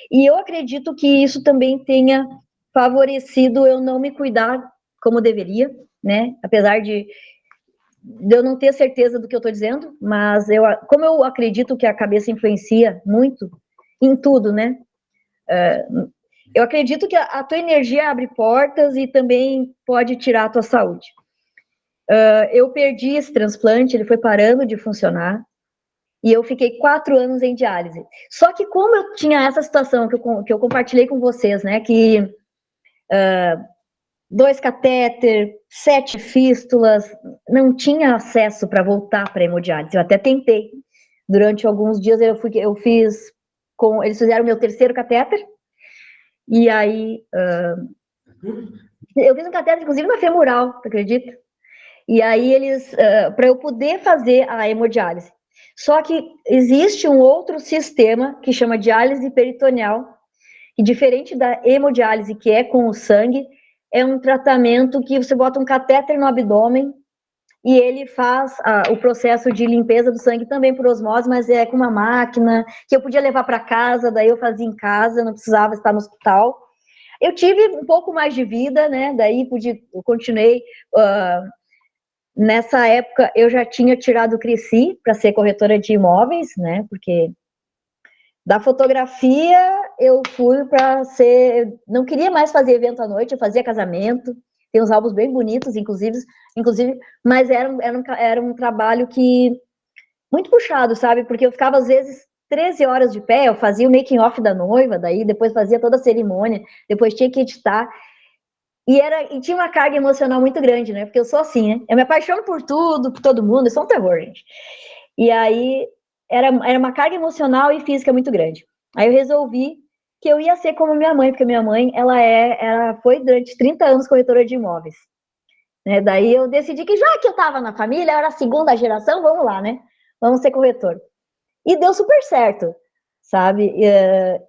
e eu acredito que isso também tenha favorecido eu não me cuidar como deveria, né? Apesar de eu não ter certeza do que eu estou dizendo, mas como eu acredito que a cabeça influencia muito em tudo, né? Eu acredito que a tua energia abre portas e também pode tirar a tua saúde. Eu perdi esse transplante, ele foi parando de funcionar, e eu fiquei 4 anos em diálise. Só que como eu tinha essa situação que eu compartilhei com vocês, né, que 2 catéter, 7 fístulas, não tinha acesso para voltar para hemodiálise. Eu até tentei. Durante alguns dias eu fiz, eles fizeram meu terceiro catéter, e aí eu fiz um catéter, inclusive, na femoral, tu acredita? E aí eles, para eu poder fazer a hemodiálise. Só que existe um outro sistema que chama diálise peritoneal, que diferente da hemodiálise, que é com o sangue, é um tratamento que você bota um catéter no abdômen e ele faz o processo de limpeza do sangue também por osmose, mas é com uma máquina que eu podia levar para casa, daí eu fazia em casa, não precisava estar no hospital. Eu tive um pouco mais de vida, né? Daí eu continuei. Nessa época eu já tinha tirado o CRECI para ser corretora de imóveis, né? Porque da fotografia eu fui para ser. Não queria mais fazer evento à noite, eu fazia casamento. Tem uns álbuns bem bonitos, inclusive, mas era um trabalho que muito puxado, sabe? Porque eu ficava às vezes 13 horas de pé, eu fazia o making off da noiva, daí depois fazia toda a cerimônia, depois tinha que editar. E tinha uma carga emocional muito grande, né? Porque eu sou assim, né? Eu me apaixono por tudo, por todo mundo, eu sou um terror, gente. E aí era uma carga emocional e física muito grande. Aí eu resolvi que eu ia ser como minha mãe, porque minha mãe, ela foi durante 30 anos corretora de imóveis. Né? Daí eu decidi que já que eu estava na família, eu era a segunda geração, vamos lá, né? Vamos ser corretor. E deu super certo, sabe?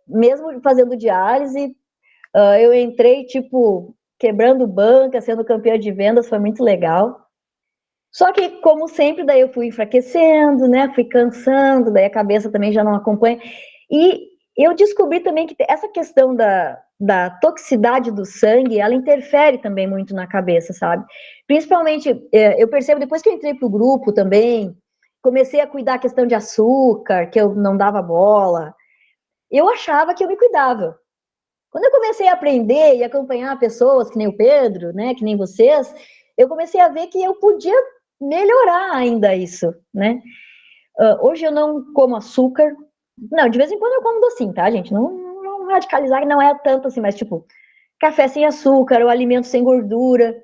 Mesmo fazendo diálise, eu entrei, tipo, quebrando banca, sendo campeã de vendas, foi muito legal. Só que, como sempre, daí eu fui enfraquecendo, né? Fui cansando, daí a cabeça também já não acompanha. E eu descobri também que essa questão da toxicidade do sangue, ela interfere também muito na cabeça, sabe? Principalmente, eu percebo, depois que eu entrei pro grupo também, comecei a cuidar da questão de açúcar, que eu não dava bola, eu achava que eu me cuidava. Quando eu comecei a aprender e acompanhar pessoas que nem o Pedro, né, que nem vocês, eu comecei a ver que eu podia melhorar ainda isso, né? Hoje eu não como açúcar. Não, de vez em quando eu como docinho, tá, gente? Não radicalizar, não é tanto assim, mas tipo, café sem açúcar, o alimento sem gordura.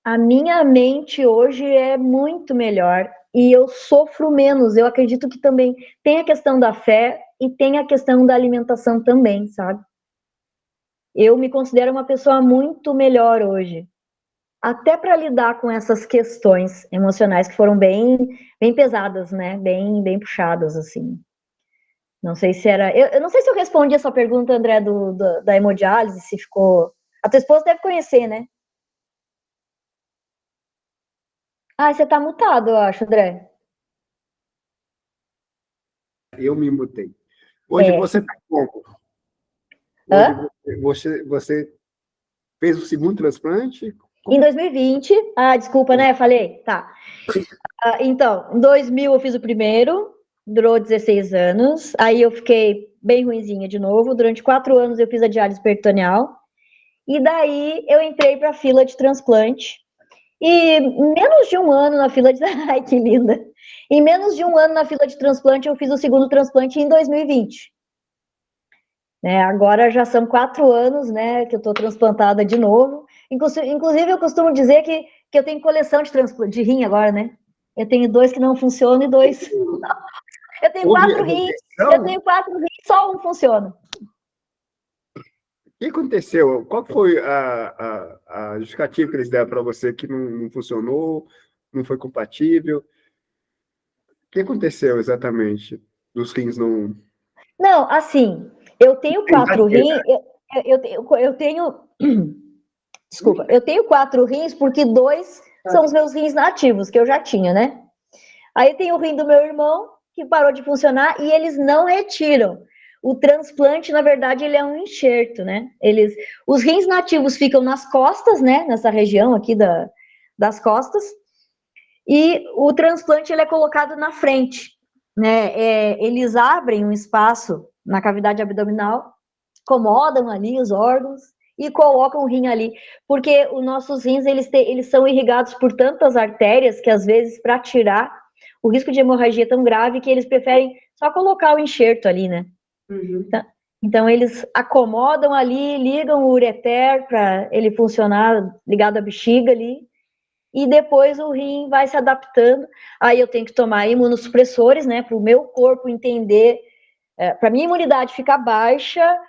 A minha mente hoje é muito melhor e eu sofro menos. Eu acredito que também tem a questão da fé e tem a questão da alimentação também, sabe? Eu me considero uma pessoa muito melhor hoje, até para lidar com essas questões emocionais que foram bem pesadas, né? Bem puxadas, assim. Não sei se era... Eu não sei se eu respondi essa pergunta, André, da hemodiálise, se ficou... A tua esposa deve conhecer, né? Ah, você tá mutado, eu acho, André. Eu me mutei. Hoje É. você está como? Hoje Hã? você fez o segundo transplante? Em 2020... Ah, desculpa, né? Falei? Tá. Então, em 2000 eu fiz o primeiro, durou 16 anos. Aí eu fiquei bem ruinzinha de novo. Durante 4 anos eu fiz a diálise peritoneal. E daí eu entrei para a fila de transplante. E em menos de um ano na fila de... Ai, que linda! Em menos de um ano na fila de transplante, eu fiz o segundo transplante em 2020. Né, agora já são 4 anos, né, que eu estou transplantada de novo. Inclusive, eu costumo dizer que eu tenho coleção de transplante de rim agora, né? Eu tenho 2 que não funcionam e 2... Eu tenho Houve 4 rins, eu rejeição? tenho 4 rins, só um funciona. O que aconteceu? Qual foi a justificativa que eles deram para você que não funcionou, não foi compatível? O que aconteceu exatamente? Dos rins não. Não, assim, eu tenho 4 rins, eu tenho... Desculpa, eu tenho 4 rins porque 2 são os meus rins nativos, que eu já tinha, né? Aí tem o rim do meu irmão, que parou de funcionar, e eles não retiram. O transplante, na verdade, ele é um enxerto, né? Os rins nativos ficam nas costas, né? Nessa região aqui das costas, e o transplante ele é colocado na frente, né? Eles abrem um espaço na cavidade abdominal, acomodam ali os órgãos e colocam o rim ali, porque os nossos rins eles são irrigados por tantas artérias que às vezes para tirar o risco de hemorragia é tão grave que eles preferem só colocar o enxerto ali, né? Uhum. Então eles acomodam ali, ligam o ureter para ele funcionar ligado à bexiga ali, e depois o rim vai se adaptando. Aí eu tenho que tomar imunossupressores, né, para o meu corpo entender, para minha imunidade ficar baixa,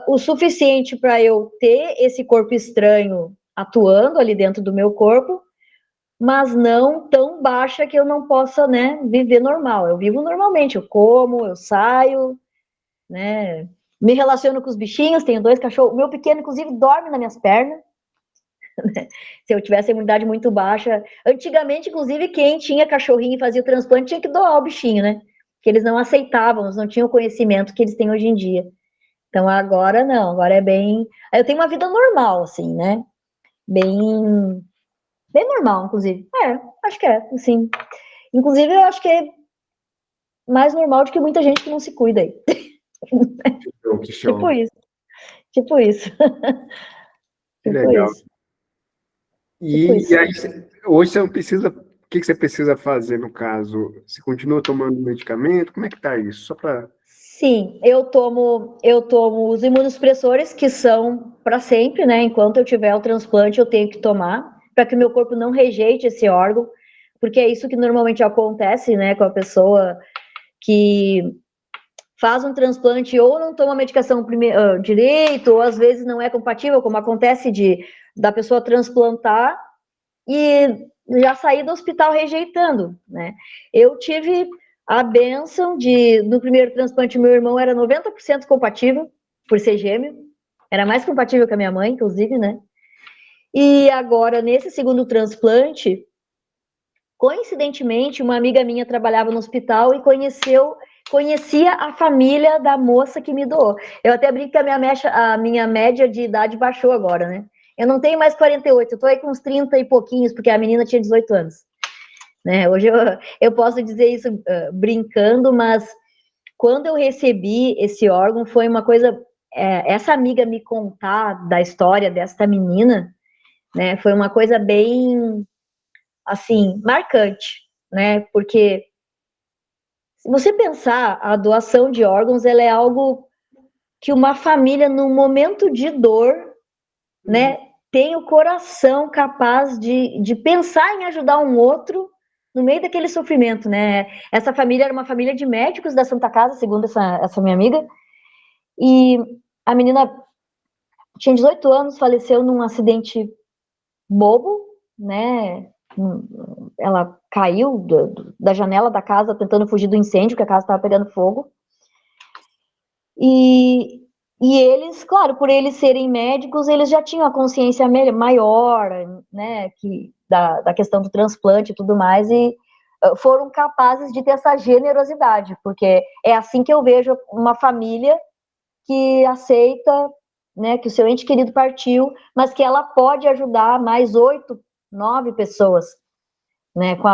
o suficiente para eu ter esse corpo estranho atuando ali dentro do meu corpo, mas não tão baixa que eu não possa, né, viver normal. Eu vivo normalmente, eu como, eu saio, né, me relaciono com os bichinhos, tenho 2 cachorros, o meu pequeno, inclusive, dorme nas minhas pernas. Se eu tivesse a imunidade muito baixa, antigamente, inclusive, quem tinha cachorrinho e fazia o transplante tinha que doar o bichinho, né? Que eles não aceitavam, eles não tinham o conhecimento que eles têm hoje em dia. Então agora não, agora é bem. Eu tenho uma vida normal, assim, né? Bem, bem normal, inclusive. Acho que é, assim. Inclusive, eu acho que é mais normal do que muita gente que não se cuida aí. Que Tipo show. isso, tipo isso, Que tipo legal. isso, tipo E isso. aí, hoje você não precisa. O que você precisa fazer no caso? Você continua tomando medicamento? Como é que tá isso? Só para. Sim, eu tomo os imunossupressores que são para sempre, né? Enquanto eu tiver o transplante, eu tenho que tomar para que o meu corpo não rejeite esse órgão, porque é isso que normalmente acontece, né, com a pessoa que faz um transplante ou não toma a medicação direito, ou às vezes não é compatível, como acontece da pessoa transplantar e já saí do hospital rejeitando, né? Eu tive a bênção no primeiro transplante, meu irmão era 90% compatível, por ser gêmeo, era mais compatível que a minha mãe, inclusive, né? E agora, nesse segundo transplante, coincidentemente, uma amiga minha trabalhava no hospital e conhecia a família da moça que me doou. Eu até brinco que a minha média de idade baixou agora, né? Eu não tenho mais 48, eu tô aí com uns 30 e pouquinhos, porque a menina tinha 18 anos. Né? Hoje eu posso dizer isso brincando, mas quando eu recebi esse órgão, foi uma coisa... essa amiga me contar da história desta menina, né? Foi uma coisa bem, assim, marcante, né? Porque se você pensar, a doação de órgãos, ela é algo que uma família, num momento de dor, né, tem o coração capaz de pensar em ajudar um outro no meio daquele sofrimento, né? Essa família era uma família de médicos da Santa Casa, segundo essa minha amiga, e a menina tinha 18 anos, faleceu num acidente bobo, né? Ela caiu da janela da casa tentando fugir do incêndio, que a casa estava pegando fogo. E, e eles, claro, por eles serem médicos, eles já tinham a consciência maior, né, da questão do transplante e tudo mais, e foram capazes de ter essa generosidade, porque é assim que eu vejo uma família que aceita, né, que o seu ente querido partiu, mas que ela pode ajudar mais 8, 9 pessoas, né, com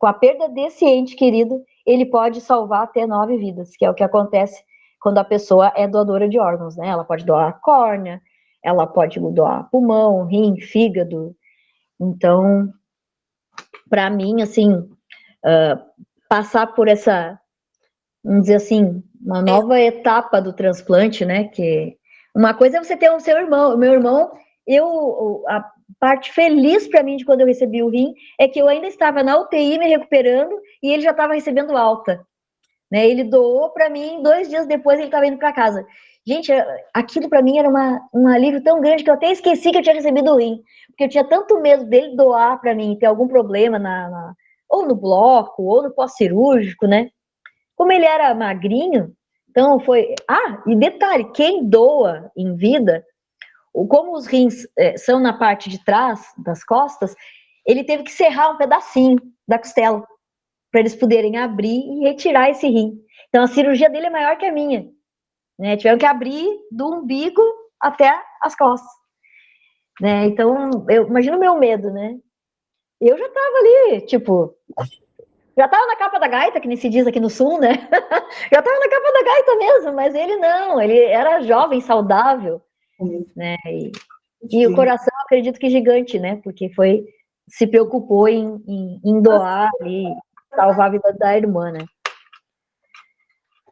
a perda desse ente querido, ele pode salvar até 9 vidas, que é o que acontece quando a pessoa é doadora de órgãos, né? Ela pode doar córnea, ela pode doar pulmão, rim, fígado. Então, para mim, assim, passar por essa, vamos dizer assim, uma nova etapa do transplante, né? Que uma coisa é você ter o seu irmão, o meu irmão, a parte feliz para mim de quando eu recebi o rim é que eu ainda estava na UTI me recuperando e ele já estava recebendo alta. Né? Ele doou para mim, 2 dias depois ele estava indo para casa. Gente, aquilo para mim era um alívio tão grande que eu até esqueci que eu tinha recebido o rim, porque eu tinha tanto medo dele doar para mim, ter algum problema ou no bloco, ou no pós-cirúrgico, né? Como ele era magrinho, então foi... Ah, e detalhe, quem doa em vida, como os rins são na parte de trás, das costas, ele teve que serrar um pedacinho da costela, para eles poderem abrir e retirar esse rim. Então, a cirurgia dele é maior que a minha. Né? Tiveram que abrir do umbigo até as costas. Né? Então, eu imagino o meu medo, né? Eu já estava ali, tipo... Já estava na capa da gaita, que nem se diz aqui no sul, né? Já estava na capa da gaita mesmo, mas ele não. Ele era jovem, saudável. Né? E o coração, acredito que gigante, né? Porque se preocupou em doar e salvar a vida da irmã, né?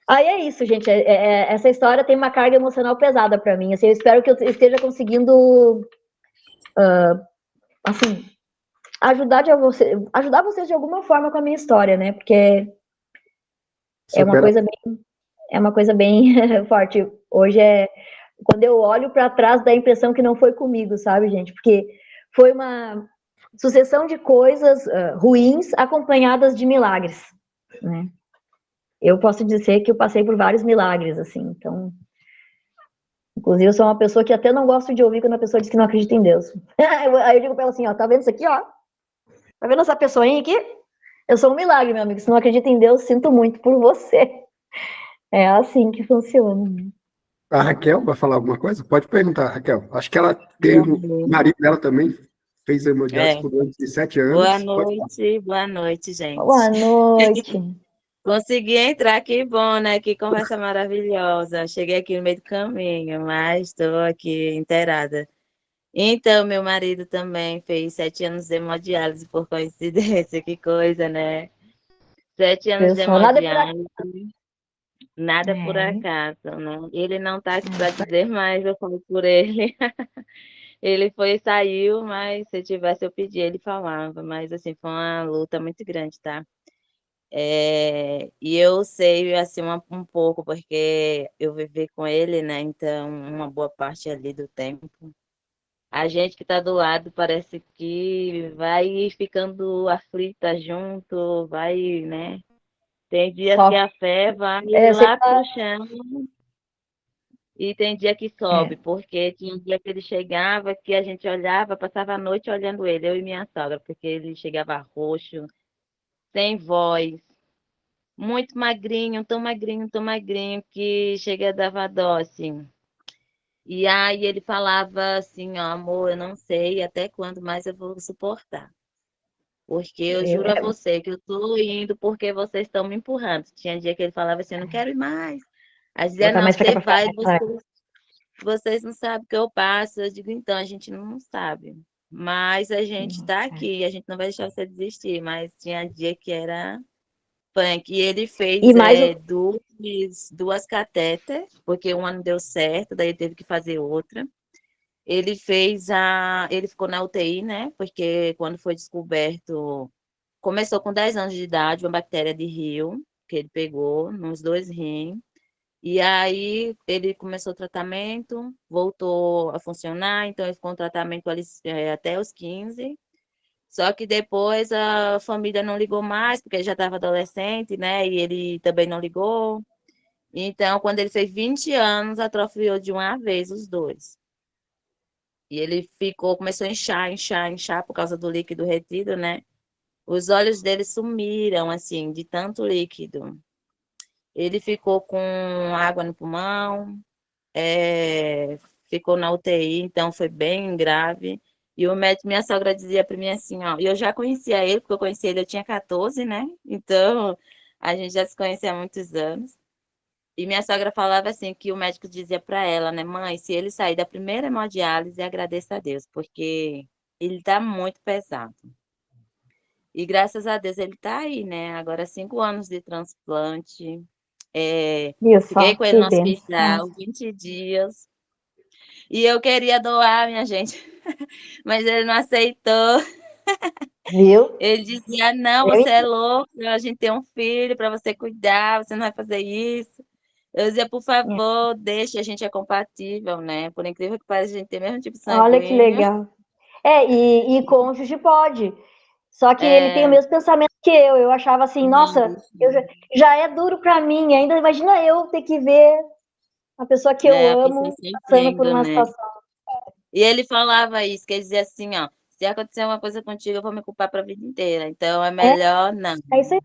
Aí é isso, gente. Essa história tem uma carga emocional pesada para mim. Assim, eu espero que eu esteja conseguindo, assim, ajudar vocês de alguma forma com a minha história, né? Porque é uma coisa bem forte. Hoje quando eu olho para trás, dá a impressão que não foi comigo, sabe, gente? Porque foi uma sucessão de coisas ruins acompanhadas de milagres, né? Eu posso dizer que eu passei por vários milagres, assim, então... Inclusive, eu sou uma pessoa que até não gosto de ouvir quando a pessoa diz que não acredita em Deus. Aí eu digo pra ela assim, ó, tá vendo isso aqui, ó? Tá vendo essa pessoinha aqui? Eu sou um milagre, meu amigo. Se não acredita em Deus, sinto muito por você. É assim que funciona. A Raquel vai falar alguma coisa? Pode perguntar, Raquel. Acho que ela tem Boa o noite. marido dela também, fez hemodiálise É. por 17 anos. Pode falar. Boa noite, Boa gente. noite. Consegui entrar, que bom, né? Que conversa maravilhosa. Cheguei aqui no meio do caminho, mas estou aqui inteirada. Então, meu marido também fez 7 anos de hemodiálise, por coincidência, que coisa, né? 7 anos de Pessoal, nada é por hemodiálise, nada por É. acaso, né? Ele não está aqui para dizer, mas eu falo por ele. Ele saiu, mas se tivesse eu pedia, ele falava. Mas, assim, foi uma luta muito grande, tá? E eu sei, assim, um pouco, porque eu vivi com ele, né? Então, uma boa parte ali do tempo. A gente que tá do lado parece que vai ficando aflita junto, vai, né? Tem dias que Só, a fé vai você lá tá, pro chão e tem dia que sobe, porque tinha um dia que ele chegava, que a gente olhava, passava a noite olhando ele, eu e minha sogra, porque ele chegava roxo, sem voz, muito magrinho, que chega dava dó, assim. E aí ele falava assim, ó, amor, eu não sei até quando mais eu vou suportar. Porque eu juro a você que eu tô indo porque vocês estão me empurrando. Tinha dia que ele falava assim, eu não quero ir mais. Aí dizia, botar não, mais pra cá você pra vai, fora. vocês não sabem o que eu passo. Eu digo, então, a gente não sabe. Mas a gente está aqui, a gente não vai deixar você desistir. Mas tinha dia que era punk. E ele E fez mais duas catéter, porque uma não deu certo, daí ele teve que fazer outra. Ele ficou na UTI, né? Porque quando foi descoberto, começou com 10 anos de idade, uma bactéria de rio, que ele pegou nos 2 rins. E aí ele começou o tratamento, voltou a funcionar, então ele ficou um tratamento ali, até os 15. Só que depois a família não ligou mais, porque ele já estava adolescente, né? E ele também não ligou. Então, quando ele fez 20 anos, atrofiou de uma vez os dois. E ele começou a inchar por causa do líquido retido, né? Os olhos dele sumiram, assim, de tanto líquido. Ele ficou com água no pulmão, ficou na UTI, então foi bem grave. E o médico, minha sogra dizia para mim assim, ó, e eu já conhecia ele, porque eu conheci ele, eu tinha 14, né? Então, a gente já se conhecia há muitos anos. E minha sogra falava assim, que o médico dizia para ela, né, mãe, se ele sair da primeira hemodiálise, agradeça a Deus, porque ele tá muito pesado. E graças a Deus ele tá aí, né? Agora 5 anos de transplante. Viu Fiquei só? com ele Que no benção. hospital 20 dias. E eu queria doar, minha gente, mas ele não aceitou. Viu? Ele dizia: não, Eu você é louco, a gente tem um filho para você cuidar, você não vai fazer isso. Eu dizia: por entendo. favor, deixe, a gente é compatível, né? Por incrível que pareça, a gente tem o mesmo tipo Olha que sanguíneo. legal. E cônjuge pode. Só que ele tem o É, mesmo pensamento que eu. Eu achava assim, não, nossa, já é duro para mim. Ainda imagina eu ter que ver a pessoa que eu a pessoa amo passando por sofrendo, uma né? situação. E ele falava isso, que ele dizia assim, ó, se acontecer uma coisa contigo, eu vou me culpar para a vida inteira. Então é É, melhor não. é isso aí.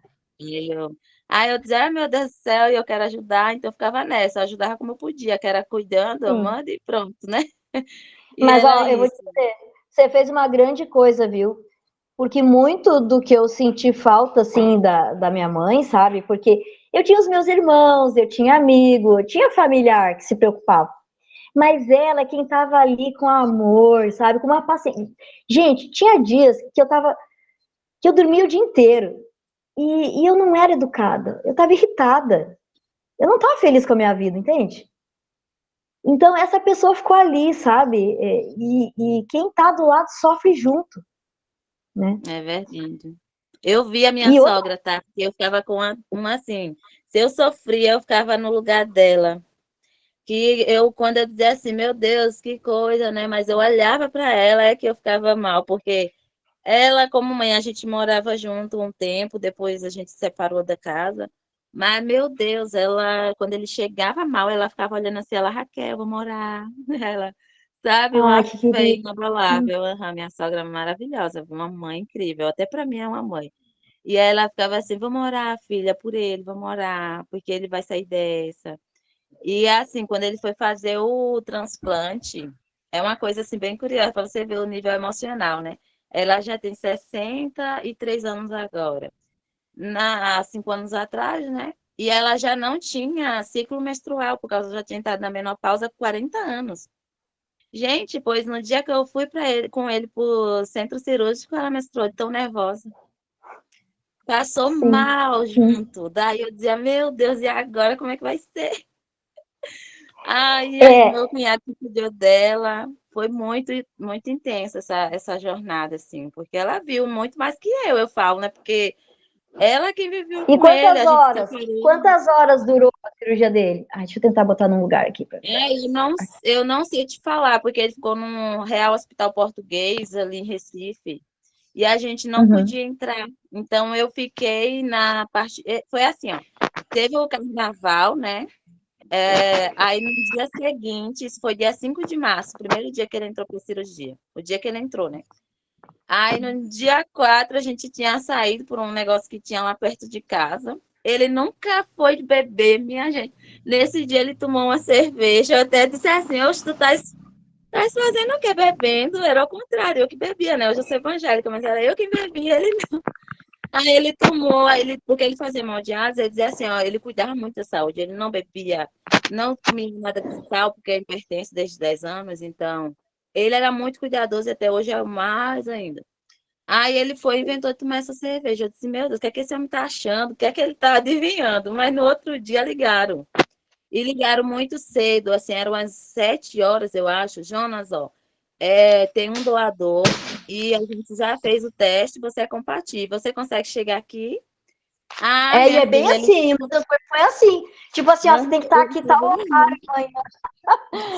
Aí eu dizia, ai meu Deus do céu, e eu quero ajudar, então eu ficava nessa, eu ajudava como eu podia, que era cuidando, Sim. amando e pronto, né? E Mas, era ó, eu vou isso. te dizer, você fez uma grande coisa, viu? Porque muito do que eu senti falta, assim, da minha mãe, sabe? Porque eu tinha os meus irmãos, eu tinha amigo, eu tinha familiar que se preocupava. Mas ela é quem estava ali com amor, sabe? Com uma paciência. Gente, tinha dias que eu dormia o dia inteiro e eu não era educada. Eu estava irritada. Eu não estava feliz com a minha vida, entende? Então essa pessoa ficou ali, sabe? E quem está do lado sofre junto, né? É verdade. Eu vi a minha E outra, sogra, tá? Porque eu ficava com uma assim, se eu sofria, eu ficava no lugar dela. Que eu, quando eu dizia assim, meu Deus, que coisa, né? Mas eu olhava para ela, é que eu ficava mal, porque ela, como mãe, a gente morava junto um tempo, depois a gente se separou da casa. Mas, meu Deus, ela, quando ele chegava mal, ela ficava olhando assim, ela, Raquel, eu vou morar. Ela, sabe, ai, uma que fé querido. inabalável. Aham, minha sogra é maravilhosa, uma mãe incrível, até para mim é uma mãe. E aí ela ficava assim, vou morar, filha, por ele, vou morar, porque ele vai sair dessa. E assim, quando ele foi fazer o transplante, é uma coisa assim bem curiosa para você ver o nível emocional, né? Ela já tem 63 anos agora. Há 5 anos atrás, né? E ela já não tinha ciclo menstrual, por causa já tinha entrado na menopausa há 40 anos. Gente, pois no dia que eu fui com ele para o centro cirúrgico, ela menstruou de tão nervosa. Passou Sim, mal sim. junto. Daí eu dizia, meu Deus, e agora como é que vai ser? Aí o É, meu cunhado que cuidou dela. Foi muito, muito intensa essa jornada, assim, porque ela viu muito mais que eu falo, né? Porque ela que viveu e com ele, quantas a gente se horas? separou. Quantas horas durou a cirurgia dele? Ai, deixa eu tentar botar num lugar aqui. Eu não sei te falar, porque ele ficou num Real Hospital Português, ali em Recife, e a gente não Uhum. podia entrar. Então, eu fiquei na parte. Foi assim, ó. Teve o carnaval, né? Aí no dia seguinte, isso foi dia 5 de março, primeiro dia que ele entrou para cirurgia, o dia que ele entrou, né? Aí no dia 4 a gente tinha saído por um negócio que tinha lá perto de casa. Ele nunca foi beber, minha gente. Nesse dia ele tomou uma cerveja. Eu até disse assim: Oxe, tu estás fazendo o quê? Bebendo? Era ao contrário, eu que bebia, né? Hoje eu sou evangélica, mas era eu que bebia, ele não. Aí ele tomou, porque ele fazia hemodiálise, ele dizia assim: ó, ele cuidava muito da saúde, ele não bebia, não comia nada de sal, porque ele pertence desde 10 anos, então ele era muito cuidadoso e até hoje é mais ainda. Aí ele foi e inventou de tomar essa cerveja. Eu disse, meu Deus, o que é que esse homem está achando? O que é que ele está adivinhando? Mas no outro dia ligaram. E ligaram muito cedo, assim, eram umas 7 horas, eu acho. Jonas, ó, tem um doador e a gente já fez o teste, você é compatível. Você consegue chegar aqui? Ah, E minha é bem filha, ele assim, o transporte foi assim. Tipo assim, ó, você tem que estar aqui tal horário, mãe.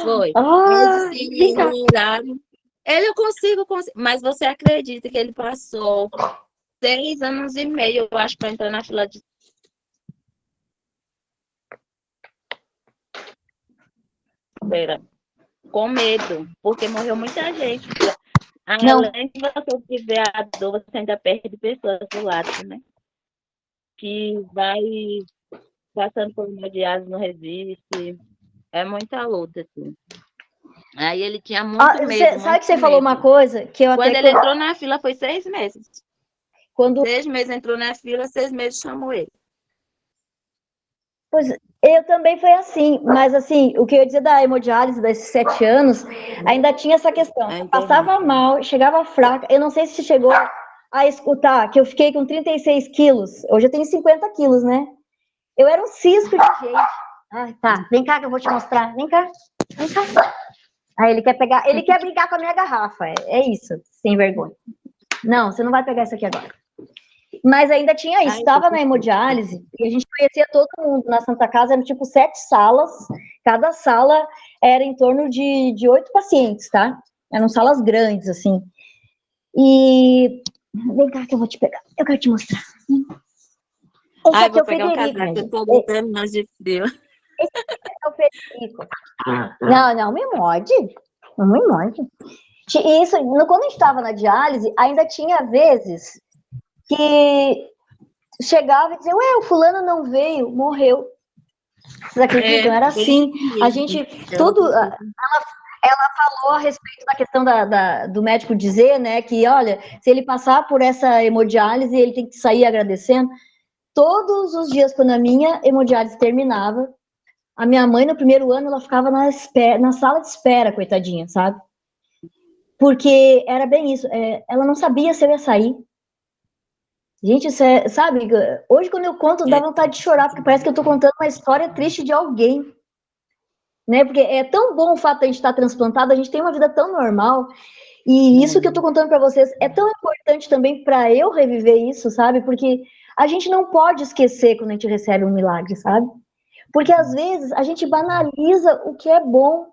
foi. Aí eu Ah, disse, vem cá. o horário. Eu consigo, mas você acredita que ele passou 6 anos e meio, eu acho, para entrar na fila de. espera, com medo, porque morreu muita gente. Não. Além de você tiver a dor, você ainda perde pessoas do lado, né? Que vai passando por hemodiálise, não resiste. É muita luta, assim. Aí ele tinha muito medo, Sabe que você muito falou uma medo. coisa que eu Quando até... ele entrou na fila, foi 6 meses. Quando... 6 meses entrou na fila, 6 meses chamou ele. Pois, eu também foi assim, mas assim, o que eu ia dizer da hemodiálise desses 7 anos, ainda tinha essa questão. Eu passava mal, chegava fraca, eu não sei se chegou a escutar que eu fiquei com 36 quilos, hoje eu tenho 50 quilos, né? Eu era um cisco de gente. Ah, tá, vem cá que eu vou te mostrar, vem cá, vem cá. Aí ele quer brincar com a minha garrafa, é isso, sem vergonha. Não, você não vai pegar isso aqui agora. Mas ainda tinha isso, estava na hemodiálise, e a gente conhecia todo mundo na Santa Casa, eram tipo 7 salas, cada sala era em torno de 8 pacientes, tá? Eram salas grandes, assim. E vem cá que eu vou te pegar, eu quero te mostrar. Esse aqui é o Federico. Eu tô botando nós de frio. Esse é o Federico. Não me morde, não me morde. E isso, quando a gente estava na diálise, ainda tinha vezes que chegava e dizia, ué, o fulano não veio, morreu. Vocês acreditam? Era assim. A gente, tudo... Ela falou a respeito da questão do médico dizer, né, que, olha, se ele passar por essa hemodiálise, ele tem que sair agradecendo. Todos os dias, quando a minha hemodiálise terminava, a minha mãe, no primeiro ano, ela ficava na sala de espera, coitadinha, sabe? Porque era bem isso. Ela não sabia se eu ia sair. Gente, isso sabe, hoje quando eu conto, dá vontade de chorar, porque parece que eu tô contando uma história triste de alguém, né, porque é tão bom o fato de a gente estar transplantado, a gente tem uma vida tão normal, e isso que eu tô contando para vocês é tão importante também para eu reviver isso, sabe, porque a gente não pode esquecer quando a gente recebe um milagre, sabe, porque às vezes a gente banaliza o que é bom,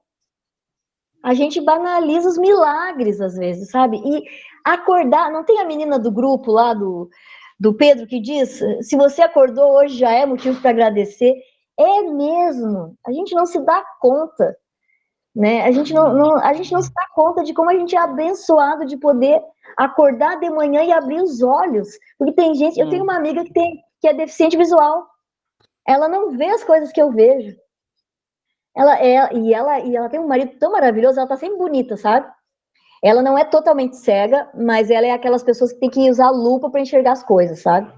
a gente banaliza os milagres às vezes, sabe, e acordar, não tem a menina do grupo lá do Pedro que diz, se você acordou hoje já é motivo para agradecer. É mesmo, a gente não se dá conta, né? A gente não se dá conta de como a gente é abençoado de poder acordar de manhã e abrir os olhos, porque tem gente, eu tenho uma amiga que é deficiente visual, ela não vê as coisas que eu vejo, ela tem um marido tão maravilhoso, ela tá sempre bonita, sabe? Ela não é totalmente cega, mas ela é aquelas pessoas que tem que usar lupa para enxergar as coisas, sabe?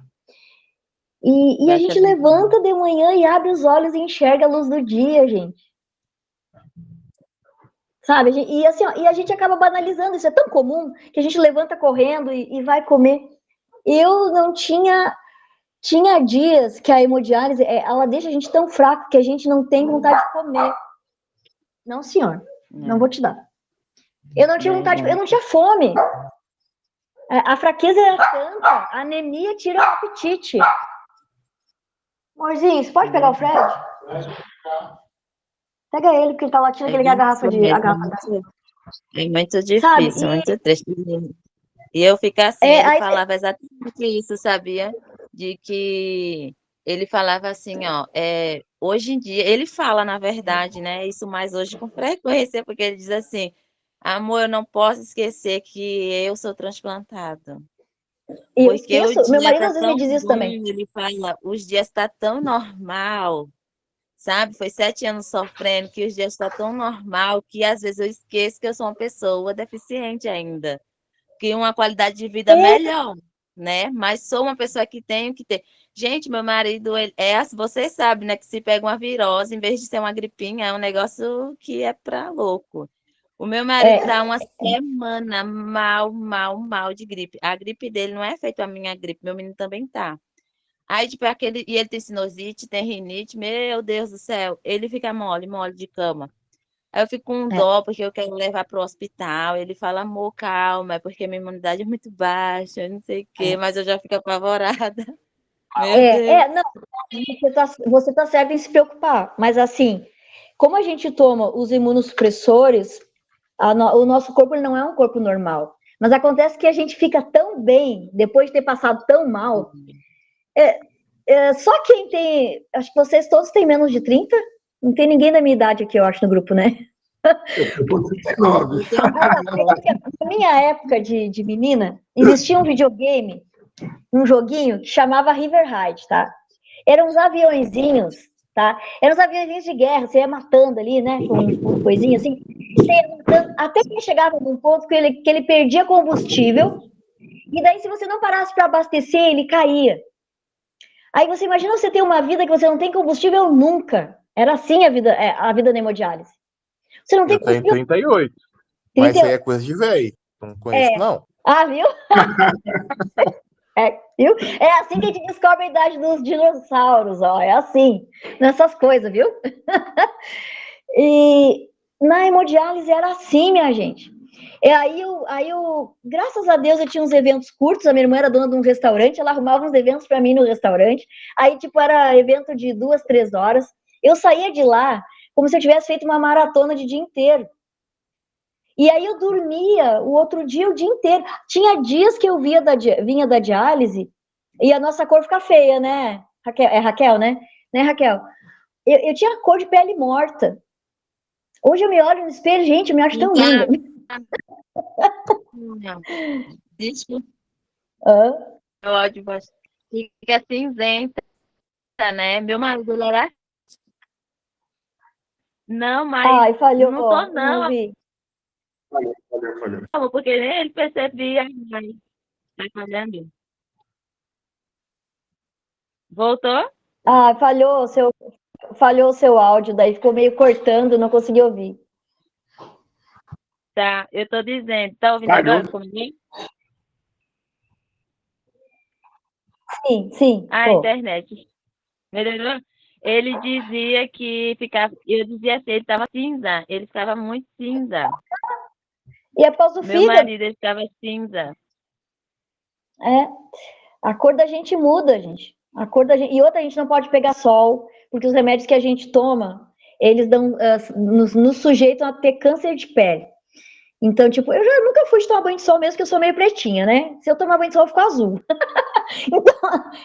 E a gente levanta de manhã e abre os olhos e enxerga a luz do dia, gente. Sabe? E assim, ó, e a gente acaba banalizando, isso é tão comum que a gente levanta correndo e vai comer. Eu não tinha dias que a hemodiálise, ela deixa a gente tão fraco que a gente não tem vontade de comer. Não, senhor, não vou te dar. Eu não tinha vontade, eu não tinha fome. A fraqueza era tanta, a anemia tira o apetite. Amorzinho, você pode pegar o Fred? Pega ele, porque ele tá latindo que ele quer a garrafa de... É muito difícil, muito triste. E eu ficar assim, ele falava exatamente isso, sabia? De que ele falava assim, ó, hoje em dia, ele fala, na verdade, né? Isso mais hoje com frequência, porque ele diz assim, amor, eu não posso esquecer que eu sou transplantado. E eu Porque esqueço, meu marido às vezes me diz isso também. Ele fala, os dias tá tão normal, sabe? Foi 7 anos sofrendo, que os dias estão tão normal, que às vezes eu esqueço que eu sou uma pessoa deficiente ainda. Que uma qualidade de vida melhor, né? Mas sou uma pessoa que tenho que ter. Gente, meu marido, você sabe, né? Que se pega uma virose, em vez de ser uma gripinha, é um negócio que é pra louco. O meu marido tá uma semana mal de gripe. A gripe dele não é feita a minha gripe, meu menino também tá. Aí, tipo, e ele tem sinusite, tem rinite, meu Deus do céu, ele fica mole de cama. Aí eu fico com dó, porque eu quero levar para o hospital. Ele fala, amor, calma, é porque minha imunidade é muito baixa, eu não sei o quê, mas eu já fico apavorada. Meu Deus. Não, você tá certo em se preocupar, mas assim, como a gente toma os imunossupressores, o nosso corpo ele não é um corpo normal. Mas acontece que a gente fica tão bem, depois de ter passado tão mal. Só quem tem, acho que vocês todos têm menos de 30, Não tem ninguém da minha idade aqui, eu acho, no grupo, né? Eu tô com 39. Na minha época de menina, existia um videogame, um joguinho que chamava River Raid, tá? Eram uns aviõezinhos, tá? Eram uns aviõezinhos de guerra, você ia matando ali, né? Com coisinha assim. Você ia matando, até que chegava num ponto que ele perdia combustível, e daí, se você não parasse para abastecer, ele caía. Aí você imagina você ter uma vida que você não tem combustível nunca. Era assim a vida na hemodiálise. Você não tem Eu tenho combustível. 38. Mas isso 38. aí é coisa de velho. Não conheço, não. Ah, viu? Viu? É assim que a gente descobre a idade dos dinossauros, ó. É assim, nessas coisas, viu? E na hemodiálise era assim, minha gente. E aí graças a Deus, eu tinha uns eventos curtos. A minha irmã era dona de um restaurante, ela arrumava uns eventos para mim no restaurante. Aí, tipo, era evento de 2, 3 horas. Eu saía de lá como se eu tivesse feito uma maratona de dia inteiro. E aí eu dormia o outro dia o dia inteiro. Tinha dias que eu vinha da diálise e a nossa cor fica feia, né? Raquel, é Raquel, né? Né, Raquel? Eu tinha cor de pele morta. Hoje eu me olho no espelho, gente, eu me acho tão linda. Não. Desculpa, Hã? o áudio fica cinzenta, né? Meu marido, ele era... Não, mas Ai, falhou, não tô, não não, ouvi. Valeu. porque nem ele percebia. Mas tá falhando. Voltou? Ah, falhou o seu áudio, daí ficou meio cortando, não consegui ouvir. Tá, eu tô dizendo. Tá ouvindo Falhou. agora comigo? Sim, A tô. internet. Melhorou? Ele dizia que ficava. Eu dizia assim, ele estava cinza. Ele ficava muito cinza. E é por causa do Meu fígado, marido, ele ficava cinza. é. A cor da gente muda, gente. A cor da gente... E outra, a gente não pode pegar sol, porque os remédios que a gente toma, eles nos sujeitam a ter câncer de pele. Então, tipo, eu já nunca fui de tomar banho de sol mesmo, que eu sou meio pretinha, né? Se eu tomar banho de sol, eu fico azul.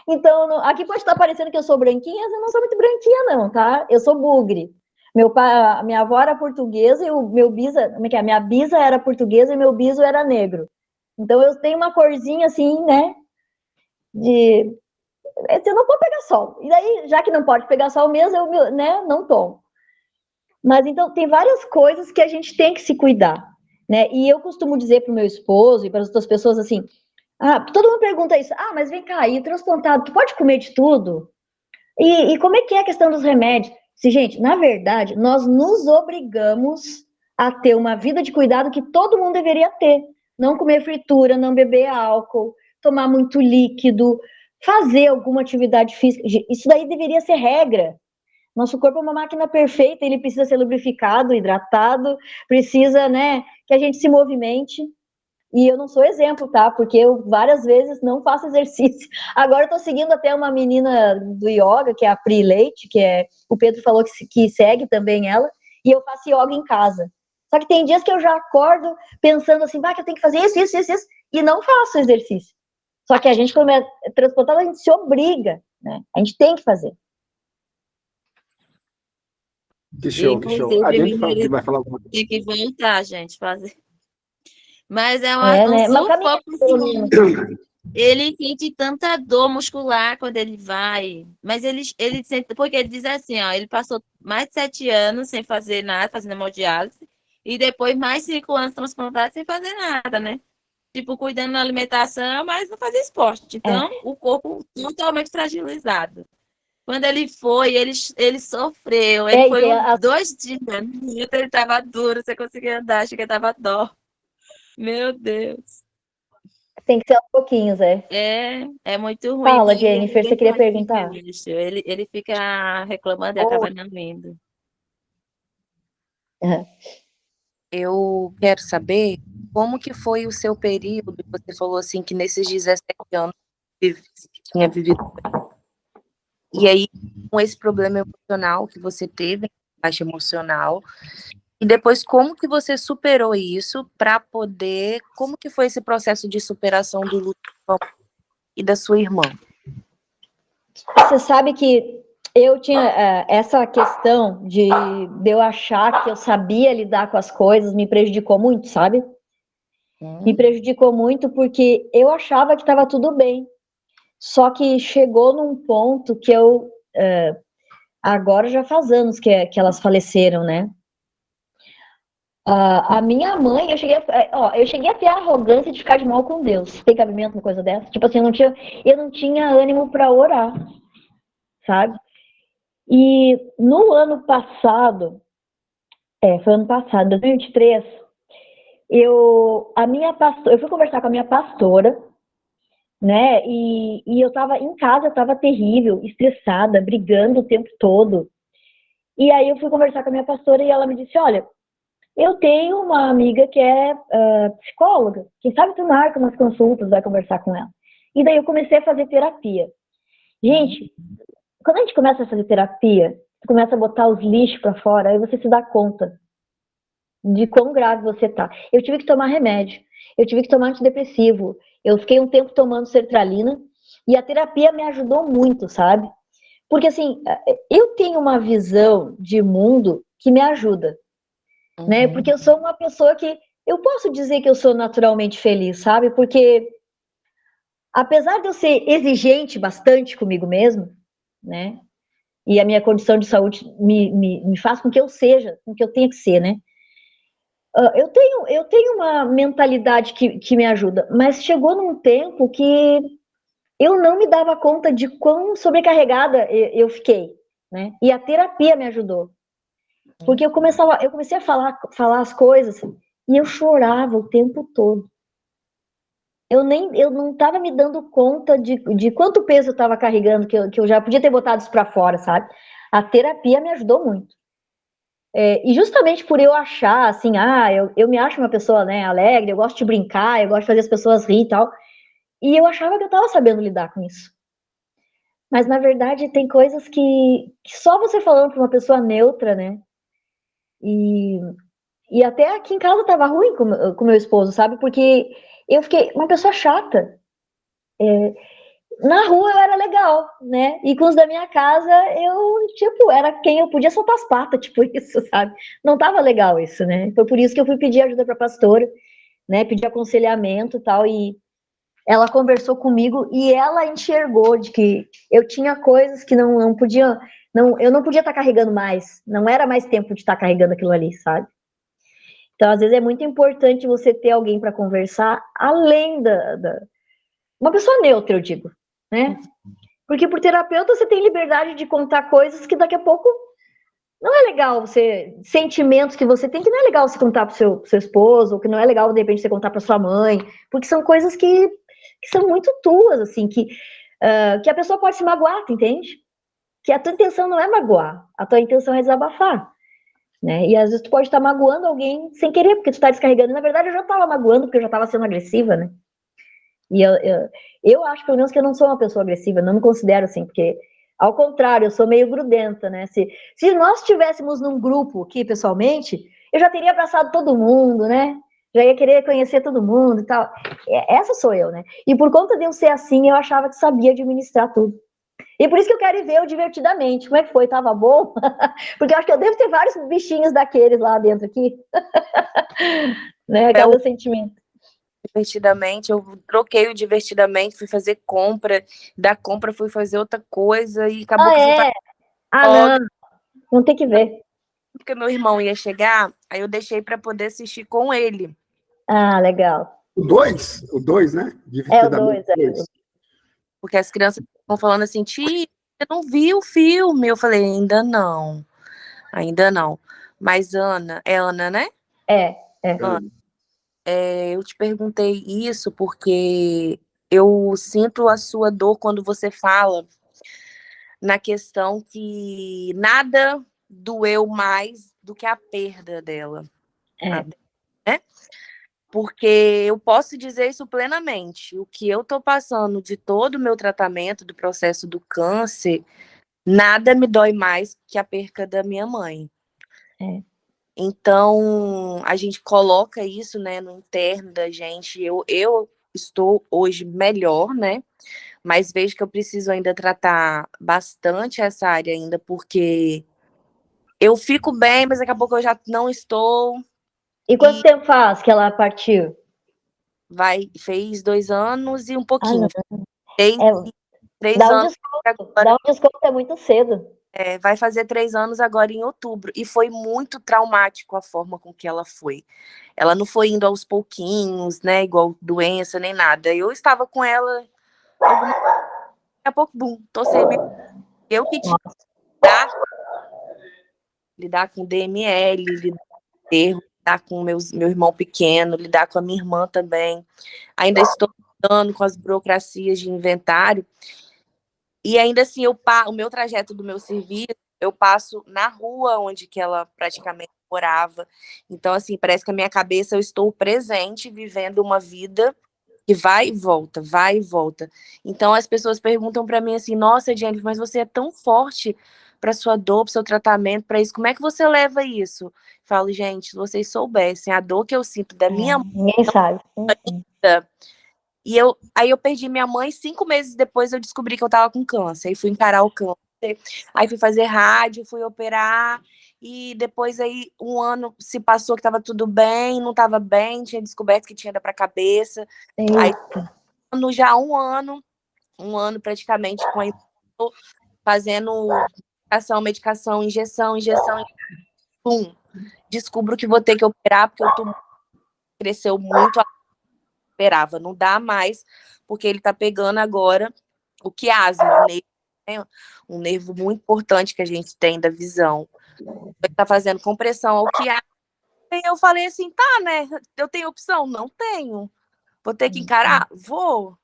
Então, aqui pode estar parecendo que eu sou branquinha, mas eu não sou muito branquinha, não, tá? Eu sou bugre. Meu pai, minha avó era portuguesa e o meu bisa, como é que é? Minha bisa era portuguesa e meu biso era negro. Então, eu tenho uma corzinha assim, né? De você não pode pegar sol. E daí, já que não pode pegar sol mesmo, eu, né, não tomo. Mas então tem várias coisas que a gente tem que se cuidar, né? E eu costumo dizer para o meu esposo e para as outras pessoas assim: todo mundo pergunta isso, mas vem cá, e transplantado, tu pode comer de tudo? E como é que é a questão dos remédios? Gente, na verdade, nós nos obrigamos a ter uma vida de cuidado que todo mundo deveria ter. Não comer fritura, não beber álcool, tomar muito líquido, fazer alguma atividade física. Isso daí deveria ser regra. Nosso corpo é uma máquina perfeita, ele precisa ser lubrificado, hidratado, precisa, né, que a gente se movimente. E eu não sou exemplo, tá? Porque eu várias vezes não faço exercício. Agora eu tô seguindo até uma menina do yoga, que é a Pri Leite, o Pedro falou que segue também ela, e eu faço yoga em casa. Só que tem dias que eu já acordo pensando assim, que eu tenho que fazer isso, e não faço exercício. Só que a gente, quando é transportado, a gente se obriga, né? A gente tem que fazer. Que show. A gente vai falar alguma coisa. Tem que voltar, gente, fazer. Mas é um né? sufoco. Ele sente tanta dor muscular quando ele vai. Mas ele sente, porque ele diz assim, ó, ele passou mais de 7 anos sem fazer nada, fazendo hemodiálise, e depois mais 5 anos transplantado sem fazer nada, né? Tipo, cuidando da alimentação, mas não fazia esporte. Então, o corpo totalmente fragilizado. Quando ele foi, ele sofreu. Ele foi 2 dias. Ele estava duro, você conseguia andar, achei que estava dó. Meu Deus. Tem que ser aos pouquinhos, É muito ruim. Fala, Jennifer, você queria perguntar? Ele fica reclamando e acaba não indo. Eu quero saber como que foi o seu período. Você falou assim que nesses 17 anos tinha vivido. E aí, com esse problema emocional que você teve, baixa emocional, e depois como que você superou isso para poder... Como que foi esse processo de superação do luto e da sua irmã? Você sabe que eu tinha essa questão de eu achar que eu sabia lidar com as coisas, me prejudicou muito, sabe? Me prejudicou muito porque eu achava que estava tudo bem. Só que chegou num ponto que agora já faz anos que elas faleceram, né? A minha mãe, eu cheguei a ter a arrogância de ficar de mal com Deus. Tem cabimento uma coisa dessa? Tipo assim, eu não tinha ânimo para orar, sabe? E no ano passado, foi ano passado, 2023, eu fui conversar com a minha pastora, né? E eu tava em casa, eu tava terrível, estressada, brigando o tempo todo. E aí eu fui conversar com a minha pastora e ela me disse, olha, eu tenho uma amiga que é psicóloga. Quem sabe tu marca umas consultas, vai conversar com ela. E daí eu comecei a fazer terapia. Gente, quando a gente começa a fazer terapia, tu começa a botar os lixos pra fora, aí você se dá conta de quão grave você tá. Eu tive que tomar remédio, eu tive que tomar antidepressivo, eu fiquei um tempo tomando sertralina e a terapia me ajudou muito, sabe? Porque assim, eu tenho uma visão de mundo que me ajuda, né? Porque eu sou uma pessoa que eu posso dizer que eu sou naturalmente feliz, sabe? Porque apesar de eu ser exigente bastante comigo mesma, né? E a minha condição de saúde me faz com que eu seja, com que eu tenha que ser, né? Eu tenho uma mentalidade que me ajuda, mas chegou num tempo que eu não me dava conta de quão sobrecarregada eu fiquei, né? E a terapia me ajudou. Porque eu comecei a falar as coisas e eu chorava o tempo todo. Eu não estava me dando conta de quanto peso eu estava carregando, que eu já podia ter botado isso para fora, sabe? A terapia me ajudou muito. E justamente por eu achar, assim, eu me acho uma pessoa, né, alegre, eu gosto de brincar, eu gosto de fazer as pessoas rir e tal, e eu achava que eu estava sabendo lidar com isso. Mas, na verdade, tem coisas que só você falando para uma pessoa neutra, né, e até aqui em casa tava ruim com meu esposo, sabe, porque eu fiquei uma pessoa chata. Na rua eu era legal, né? E com os da minha casa eu, tipo, era quem eu podia soltar as patas, tipo isso, sabe? Não tava legal isso, né? Foi por isso que eu fui pedir ajuda pra pastora, né? Pedir aconselhamento e tal, e ela conversou comigo e ela enxergou de que eu tinha coisas que não podia, eu não podia estar carregando mais, não era mais tempo de estar carregando aquilo ali, sabe? Então, às vezes é muito importante você ter alguém para conversar, além uma pessoa neutra, eu digo, né? Porque por terapeuta você tem liberdade de contar coisas que daqui a pouco não é legal sentimentos que você tem que não é legal você contar pro seu esposo, ou que não é legal de repente você contar para sua mãe, porque são coisas que são muito tuas, assim, que a pessoa pode se magoar, tu entende? Que a tua intenção não é magoar, a tua intenção é desabafar, né? E às vezes tu pode estar magoando alguém sem querer, porque tu tá descarregando. Na verdade, eu já tava magoando porque eu já tava sendo agressiva, né? E eu acho, pelo menos, que eu não sou uma pessoa agressiva, não me considero assim, porque, ao contrário, eu sou meio grudenta, né? Se nós estivéssemos num grupo aqui, pessoalmente, eu já teria abraçado todo mundo, né? Já ia querer conhecer todo mundo e tal. Essa sou eu, né? E por conta de eu ser assim, eu achava que sabia administrar tudo. E por isso que eu quero ver o Divertidamente. Como é que foi? Tava bom? Porque eu acho que eu devo ter vários bichinhos daqueles lá dentro aqui. Né? Cada sentimento. Divertidamente, eu troquei o divertidamente, fui fazer compra, da compra fui fazer outra coisa e acabou que eu fui não, não tem que ver. Porque meu irmão ia chegar, aí eu deixei para poder assistir com ele. Ah, legal. O 2, né? O 2, Porque as crianças estão falando assim, tia, você não viu o filme? Eu falei, ainda não. Mas Ana, é Ana, né? Ana. Eu te perguntei isso porque eu sinto a sua dor quando você fala na questão que nada doeu mais do que a perda dela. Né? Porque eu posso dizer isso plenamente. O que eu estou passando de todo o meu tratamento, do processo do câncer, nada me dói mais que a perca da minha mãe. Então, a gente coloca isso, né, no interno da gente. Eu estou hoje melhor, né? mas vejo que eu preciso ainda tratar bastante essa área ainda, porque eu fico bem, mas daqui a pouco eu já não estou. E quanto tempo faz que ela partiu? Fez 2 anos e um Ah, pouquinho. não. Fez É, 3 dá um anos desconto. agora. Dá um desconto, é muito cedo. Vai fazer 3 anos agora em outubro. E foi muito traumático a forma com que ela foi. Ela não foi indo aos pouquinhos, né? Igual doença, nem nada. Eu estava com ela, daqui a pouco, bum, tô sem minha. Eu que tinha que lidar com DML, lidar com erro, lidar com meu irmão pequeno, lidar com a minha irmã também. Ainda estou lidando com as burocracias de inventário. E ainda assim, o meu trajeto do meu serviço, eu passo na rua onde que ela praticamente morava. Então, assim, parece que a minha cabeça eu estou presente, vivendo uma vida que vai e volta, vai e volta. Então, as pessoas perguntam para mim assim, nossa, Jennifer, mas você é tão forte para sua dor, para seu tratamento, para isso, como é que você leva isso? Eu falo, gente, se vocês soubessem a dor que eu sinto da minha Ninguém sabe. vida. Aí eu perdi minha mãe, 5 meses depois eu descobri que eu tava com câncer. Aí fui encarar o câncer. Aí fui fazer rádio, fui operar. E depois aí 1 ano se passou que tava tudo bem, não tava bem, tinha descoberto que tinha ido pra cabeça. Aí já 1 ano praticamente com a fazendo medicação, injeção, pum. Descubro que vou ter que operar porque o tumor cresceu muito, esperava, não dá mais, porque ele tá pegando agora o quiasma, né? Um nervo muito importante que a gente tem da visão. Ele tá fazendo compressão ao quiasma. E eu falei assim, tá, né? Eu tenho opção? Não tenho. Vou ter que encarar? Vou.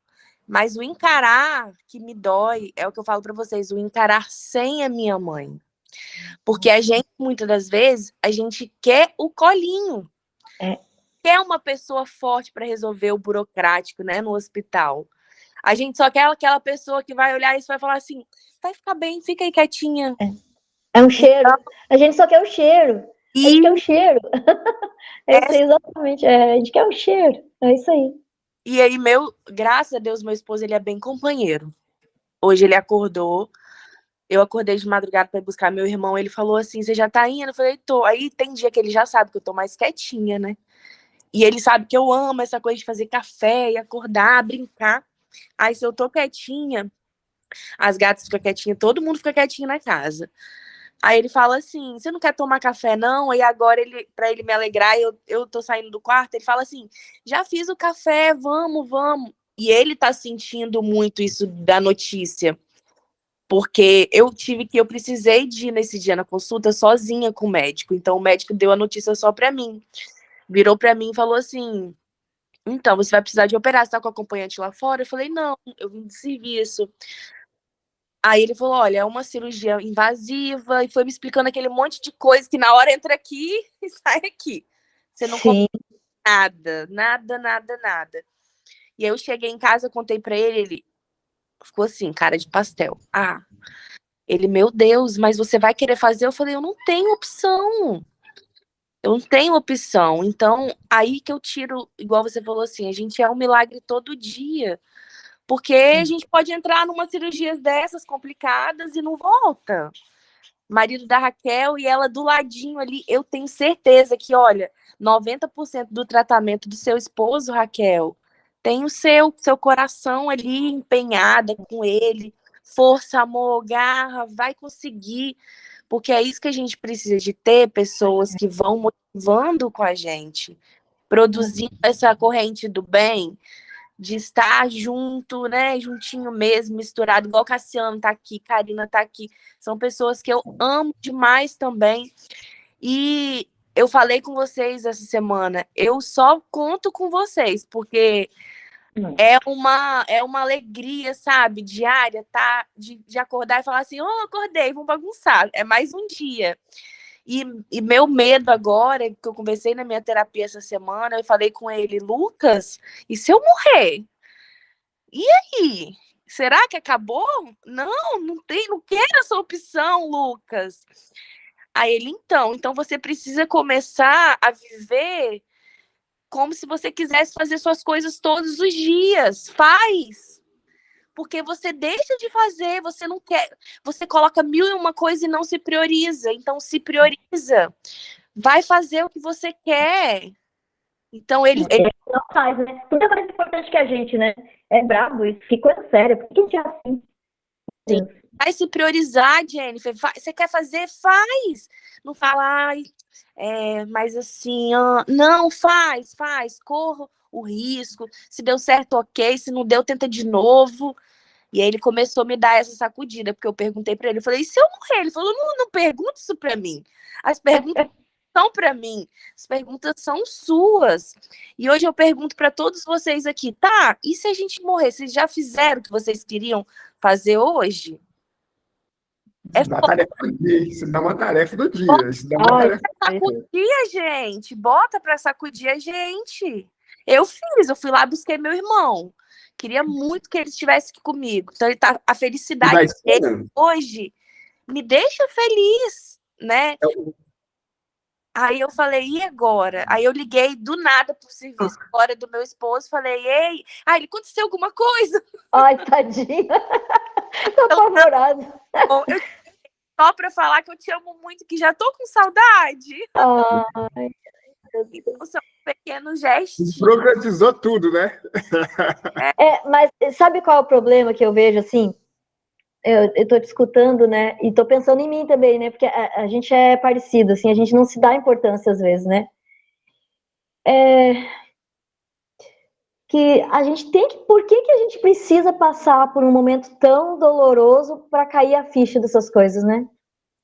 Mas o encarar que me dói é o que eu falo para vocês, o encarar sem a minha mãe. Porque a gente, muitas das vezes, a gente quer o colinho. Quer uma pessoa forte para resolver o burocrático, né, no hospital. A gente só quer aquela pessoa que vai olhar isso e vai falar assim, vai ficar bem, fica aí quietinha. É um cheiro. A gente só quer o cheiro. A gente quer o cheiro. É isso aí, exatamente. A gente quer o cheiro. É isso aí. E aí, graças a Deus, meu esposo, ele é bem companheiro. Hoje ele acordou, eu acordei de madrugada para ir buscar meu irmão, ele falou assim, você já tá indo? Eu falei, tô. Aí tem dia que ele já sabe que eu tô mais quietinha, né? E ele sabe que eu amo essa coisa de fazer café e acordar, brincar. Aí se eu tô quietinha, as gatas ficam quietinhas, todo mundo fica quietinho na casa. Aí ele fala assim, você não quer tomar café não? E agora, pra ele me alegrar, eu tô saindo do quarto, ele fala assim, já fiz o café, vamos. E ele tá sentindo muito isso da notícia. Porque eu precisei de ir nesse dia na consulta sozinha com o médico. Então o médico deu a notícia só pra mim. Virou pra mim e falou assim, então, você vai precisar de operar, você tá com o acompanhante lá fora? Eu falei, não, eu vim de serviço. Aí ele falou, olha, é uma cirurgia invasiva, e foi me explicando aquele monte de coisa que na hora entra aqui e sai aqui. Você não come nada. E aí eu cheguei em casa, contei pra ele ficou assim, cara de pastel. Ele, meu Deus, mas você vai querer fazer? Eu falei, eu não tenho opção. Então, aí que eu tiro, igual você falou assim, a gente é um milagre todo dia. Porque a gente pode entrar numa cirurgia dessas complicadas e não volta. Marido da Raquel e ela do ladinho ali, eu tenho certeza que, olha, 90% do tratamento do seu esposo, Raquel, tem o seu coração ali empenhada com ele. Força, amor, garra, vai conseguir. Porque é isso que a gente precisa de ter, pessoas que vão motivando com a gente, produzindo essa corrente do bem, de estar junto, né, juntinho mesmo, misturado, igual Cassiano tá aqui, Karina tá aqui, são pessoas que eu amo demais também, e eu falei com vocês essa semana, eu só conto com vocês, porque é uma alegria, sabe, diária, tá, de acordar e falar assim, acordei, vamos bagunçar, é mais um dia. E meu medo agora, que eu conversei na minha terapia essa semana, eu falei com ele, Lucas, e se eu morrer? E aí? Será que acabou? Não quero essa opção, Lucas. Aí ele, então você precisa começar a viver como se você quisesse fazer suas coisas todos os dias. Faz! porque você deixa de fazer, você não quer, você coloca 1001 coisa e não se prioriza. Então, se prioriza, vai fazer o que você quer. Então, ele Não faz, né? Tudo é mais importante que a gente, né? É brabo isso, que coisa séria. Por que a gente é assim? vai se priorizar, Jennifer. Você quer fazer? Faz. Não fala, mas assim, não, faz. Corra o risco. Se deu certo, ok. Se não deu, tenta de novo. E aí ele começou a me dar essa sacudida, porque eu perguntei pra ele, eu falei, e se eu morrer? Ele falou, não pergunte isso pra mim. As perguntas são pra mim. As perguntas são suas. E hoje eu pergunto pra todos vocês aqui, tá? E se a gente morrer? Vocês já fizeram o que vocês queriam fazer hoje? Isso dá tarefa do dia. Isso dá uma tarefa do dia. Isso dá uma tarefa Sacudir a gente. Bota pra sacudir a gente. Eu fui lá, busquei meu irmão. Queria muito que ele estivesse aqui comigo. Então, a felicidade dele hoje me deixa feliz, né? Aí eu falei, e agora? Aí eu liguei do nada pro serviço fora do meu esposo, falei, ei, ele aconteceu alguma coisa? Ai, tadinha. Tô apavorada. Só pra falar que eu te amo muito, que já tô com saudade. Ai, então, são pequenos gestos. Progretizou tudo, né? Mas sabe qual é o problema que eu vejo, assim? Eu tô te escutando, né? E tô pensando em mim também, né? Porque a gente é parecido, assim, a gente não se dá importância às vezes, né? Que a gente tem que... Por que a gente precisa passar por um momento tão doloroso para cair a ficha dessas coisas, né?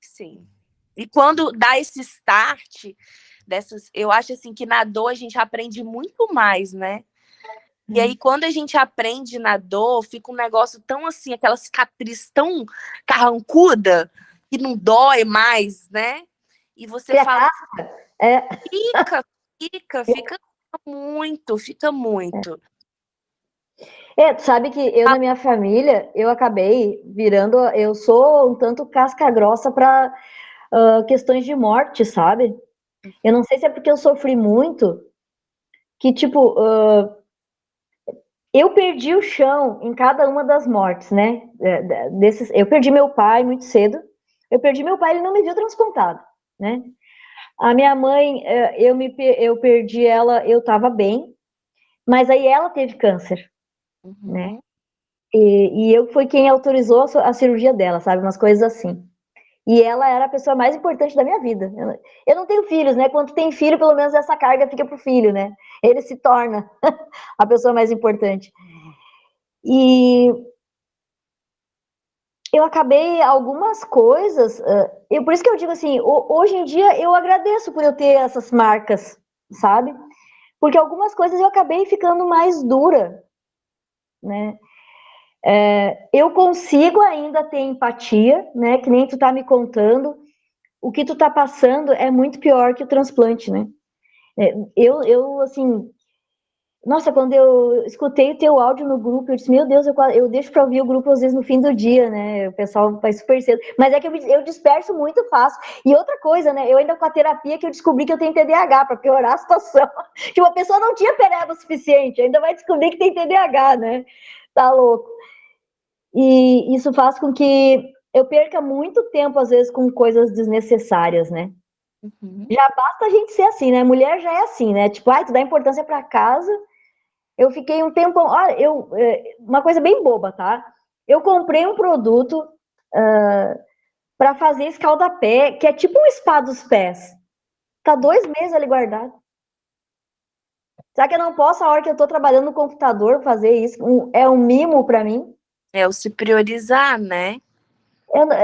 Sim. E quando dá esse start dessas... Eu acho, assim, que na dor a gente aprende muito mais, né? E aí, quando a gente aprende na dor, fica um negócio tão assim, aquela cicatriz tão carrancuda, que não dói mais, né? E você fala... Fica muito. Tu sabe que eu, na minha família, eu acabei virando... Eu sou um tanto casca grossa para questões de morte, sabe? Eu não sei se é porque eu sofri muito, que, tipo... eu perdi o chão em cada uma das mortes, né? Eu perdi meu pai muito cedo. Eu perdi meu pai, ele não me viu transplantado, né? A minha mãe, eu perdi ela, eu tava bem, mas aí ela teve câncer, né? E eu fui quem autorizou a cirurgia dela, sabe? Umas coisas assim. E ela era a pessoa mais importante da minha vida. Eu não tenho filhos, né? Quando tem filho, pelo menos essa carga fica pro filho, né? Ele se torna a pessoa mais importante. E eu acabei algumas coisas, por isso que eu digo assim, hoje em dia eu agradeço por eu ter essas marcas, sabe? Porque algumas coisas eu acabei ficando mais dura, né? Eu consigo ainda ter empatia, né? Que nem tu tá me contando, o que tu tá passando é muito pior que o transplante, né? Eu assim... Nossa, quando eu escutei o teu áudio no grupo, eu disse, meu Deus, eu deixo para ouvir o grupo às vezes no fim do dia, né? O pessoal vai super cedo. Mas é que eu disperso muito fácil. E outra coisa, né? Eu ainda com a terapia que eu descobri que eu tenho TDAH, para piorar a situação. Que uma pessoa não tinha pereba suficiente, ainda vai descobrir que tem TDAH, né? Tá louco. E isso faz com que eu perca muito tempo, às vezes, com coisas desnecessárias, né? Já basta a gente ser assim, né? Mulher já é assim, né? Tipo, tu dá importância para casa... Eu fiquei um tempão... uma coisa bem boba, tá? Eu comprei um produto para fazer escaldapé, que é tipo um spa dos pés. Tá 2 meses ali guardado. Será que eu não posso, a hora que eu tô trabalhando no computador, fazer isso? É um mimo para mim? É o se priorizar, né?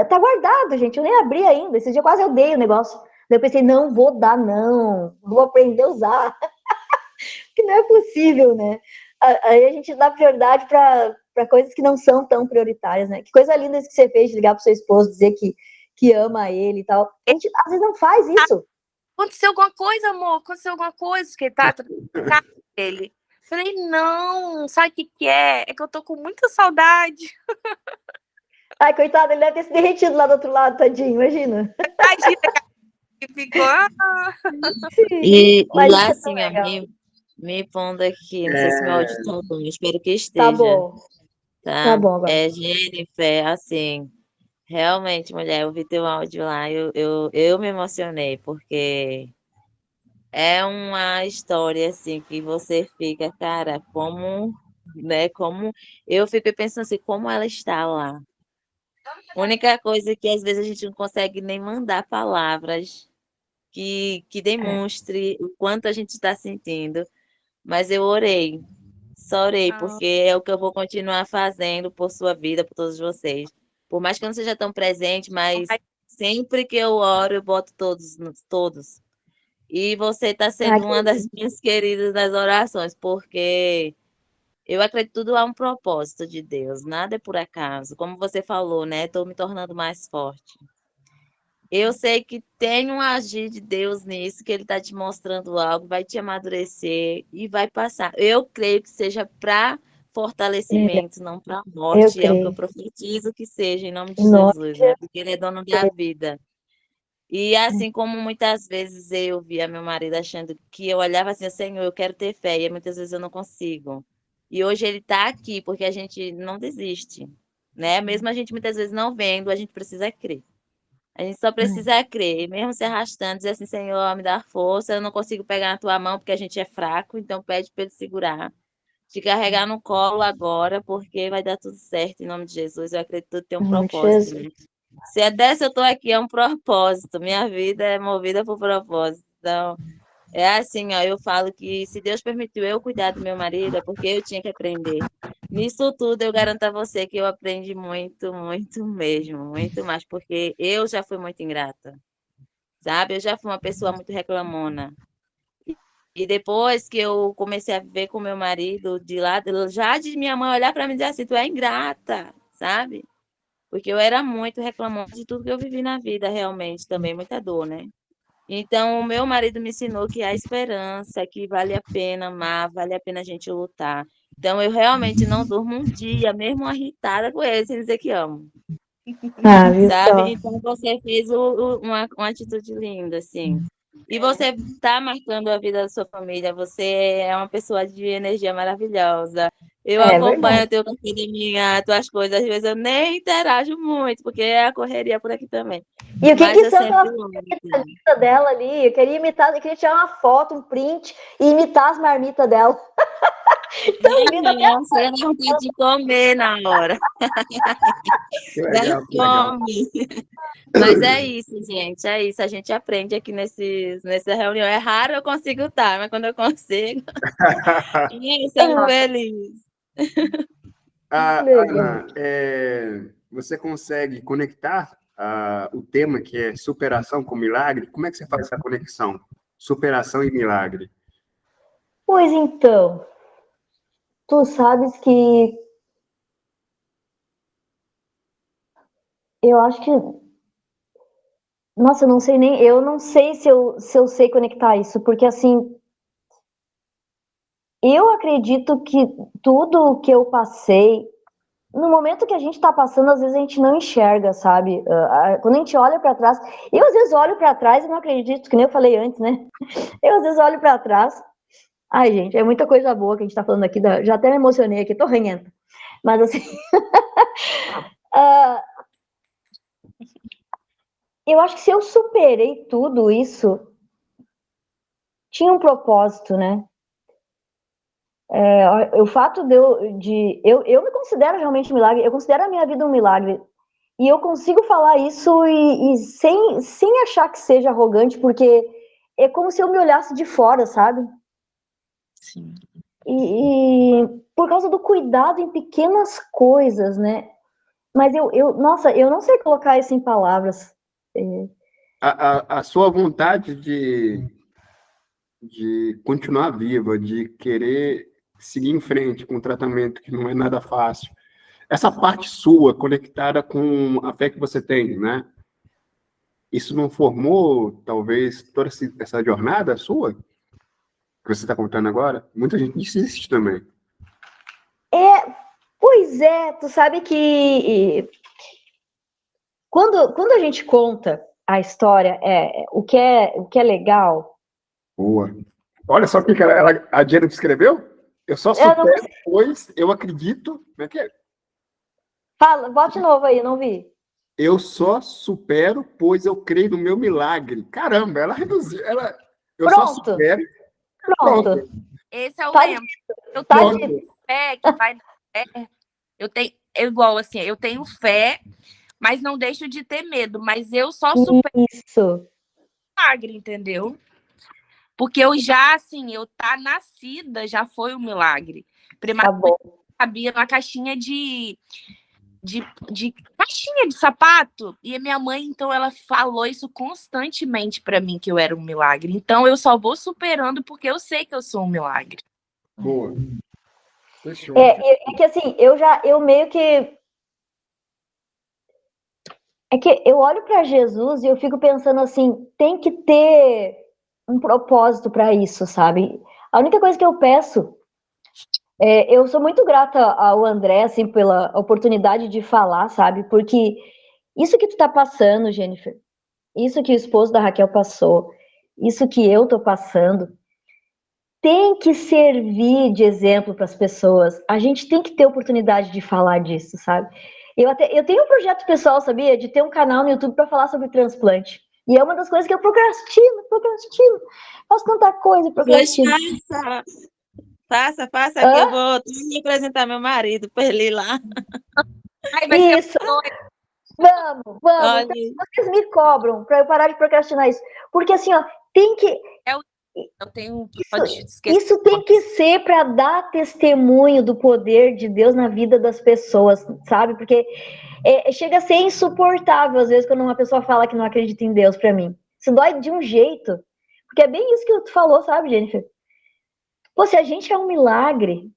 Tá guardado, gente. Eu nem abri ainda. Esse dia quase eu dei o negócio. Daí eu pensei, não vou dar, não. Vou aprender a usar. Que não é possível, né? Aí a gente dá prioridade para coisas que não são tão prioritárias, né? Que coisa linda isso que você fez de ligar pro seu esposo, dizer que ama ele e tal. A gente às vezes não faz isso. Aconteceu alguma coisa, amor? Aconteceu alguma coisa que tá ele. Falei, não, sabe o que é? É que eu tô com muita saudade. Ai, coitado, ele deve ter se derretido lá do outro lado, tadinho, imagina. Imagina que ficou. E Mas lá, isso é tão assim, legal. me pondo aqui, não sei se meu áudio tá bom, espero que Tá esteja. bom. Tá tá? bom agora. Jennifer, assim, realmente, mulher, eu vi teu áudio lá, eu me emocionei, porque é uma história, assim, que você fica, cara, como, né, como, eu fico pensando assim, como ela está lá. Única coisa que às vezes a gente não consegue nem mandar palavras que É, demonstre o quanto a gente está sentindo, mas eu orei, só orei, Ah, porque é o que eu vou continuar fazendo por sua vida, por todos vocês. Por mais que eu não seja tão presente, mas ai, sempre que eu oro, eu boto todos, todos. E você está ah, sendo que uma das minhas queridas nas orações, porque eu acredito que tudo há um propósito de Deus, nada é por acaso. Como você falou, né? Estou me tornando mais forte. Eu sei que tem um agir de Deus nisso, que Ele está te mostrando algo, vai te amadurecer e vai passar. Eu creio que seja para é, fortalecimento, não para eu morte. É o que eu creio. profetizo que seja, em nome de Em nome Jesus, de né? Porque Ele é dono da Jesus. vida. E assim como muitas vezes eu via meu marido achando que eu olhava assim, Senhor, eu quero ter fé, e muitas vezes eu não consigo. E hoje ele está aqui porque a gente não desiste, né? Mesmo a gente muitas vezes não vendo, a gente precisa crer. A gente só precisa crer, e mesmo se arrastando, dizer assim, Senhor, me dá força, eu não consigo pegar na tua mão porque a gente é fraco, então pede para ele segurar, te carregar no colo agora, porque vai dar tudo certo em nome de Jesus. Eu acredito que tudo tem um Em nome de propósito, Jesus. né? Se é dessa, eu estou aqui, é um propósito. Minha vida é movida por propósito. Então, é assim, ó, eu falo que se Deus permitiu eu cuidar do meu marido, é porque eu tinha que aprender. Nisso tudo, eu garanto a você que eu aprendi muito, muito mesmo, muito mais, porque eu já fui muito ingrata, sabe? Eu já fui uma pessoa muito reclamona. E depois que eu comecei a viver com meu marido de lado, já de minha mãe olhar para mim e dizer assim, tu é ingrata, sabe? Porque eu era muito reclamona de tudo que eu vivi na vida, realmente, também, muita dor, né? Então, o meu marido me ensinou que há esperança, que vale a pena amar, vale a pena a gente lutar. Então, eu realmente não durmo um dia, mesmo irritada com ele, sem dizer que amo, Ah, viu sabe? só? Então, você fez uma atitude linda, assim. E você está marcando a vida da sua família, você é uma pessoa de energia maravilhosa. Eu É acompanho verdade. o teu café de manhã, as tuas coisas, às vezes eu nem interajo muito, porque é a correria por aqui também. E o que Mas que eu são sempre aquelas amo, marmitas assim. lindas dela ali? Eu queria imitar, eu queria tirar uma foto, um print e imitar as marmitas dela. Tão linda até Aham, chega a vontade de comer na hora. Que Dá legal, que legal. fome. Mas é isso, gente. É isso. A gente aprende aqui nessa reunião. É raro eu consigo estar, mas quando eu consigo, eu sou ah, feliz. Ah, legal. Ana, você consegue conectar o tema que é superação com milagre? Como é que você faz essa conexão? Superação e milagre. Pois então, tu sabes que eu acho que, nossa, eu não sei se eu sei conectar isso, porque assim, eu acredito que tudo o que eu passei, no momento que a gente tá passando, às vezes a gente não enxerga, sabe? Quando a gente olha para trás, eu às vezes olho para trás e não acredito, que nem eu falei antes, né? Eu às vezes olho para trás. Ai, gente, é muita coisa boa que a gente tá falando aqui, já até me emocionei aqui, tô ranhenta. Mas assim, uh, eu acho que se eu superei tudo isso, tinha um propósito, né? O fato eu me considero realmente um milagre, eu considero a minha vida um milagre. E eu consigo falar isso e sem achar que seja arrogante, porque é como se eu me olhasse de fora, sabe? sim. E por causa do cuidado em pequenas coisas, né? Mas nossa, eu não sei colocar isso em palavras. A sua vontade de continuar viva, de querer seguir em frente com um tratamento que não é nada fácil. Essa parte sua, conectada com a fé que você tem, né? Isso não formou, talvez, toda essa jornada sua, que você está contando agora? Muita gente desiste também. Pois é, tu sabe que quando a gente conta a história, o que é legal. Boa. Olha só o que a Diana escreveu. Eu só Eu não supero, pois eu acredito. Como é que é? Fala, bote de novo aí, não vi. Eu só supero, pois eu creio no meu milagre. Caramba, ela reduziu. Eu só Pronto. supero. Pronto. Esse é o Tá lema. Eu Tá tenho dito. fé que vai dar certo. Eu tenho, igual assim, eu tenho fé, mas não deixo de ter medo. Mas eu só supero Isso. o milagre, entendeu? Porque eu já, assim, eu tá nascida, já foi um milagre. Tá bom. Cabia numa caixinha de caixinha de sapato. E a minha mãe, então, ela falou isso constantemente pra mim, que eu era um milagre. Então, eu só vou superando porque eu sei que eu sou um milagre. Boa. Fechou. É que assim, eu meio que. É que eu olho para Jesus e eu fico pensando assim, tem que ter um propósito para isso, sabe? A única coisa que eu peço, eu sou muito grata ao André, assim, pela oportunidade de falar, sabe? Porque isso que tu tá passando, Jennifer, isso que o esposo da Raquel passou, isso que eu tô passando, tem que servir de exemplo para as pessoas. A gente tem que ter oportunidade de falar disso, sabe? Eu tenho um projeto pessoal, sabia? De ter um canal no YouTube para falar sobre transplante. E é uma das coisas que eu procrastino. Faço tanta coisa, procrastino. Faça, que eu vou me apresentar meu marido para ele ir lá. Ai, vai ser Isso. Vamos. Olha, Vocês me cobram para eu parar de procrastinar isso. Porque assim, ó, tem que. Eu tenho. Isso tem que ser para dar testemunho do poder de Deus na vida das pessoas, sabe? Porque chega a ser insuportável, às vezes, quando uma pessoa fala que não acredita em Deus para mim. Isso dói de um jeito. Porque é bem isso que tu falou, sabe, Jennifer? Pô, se a gente é um milagre,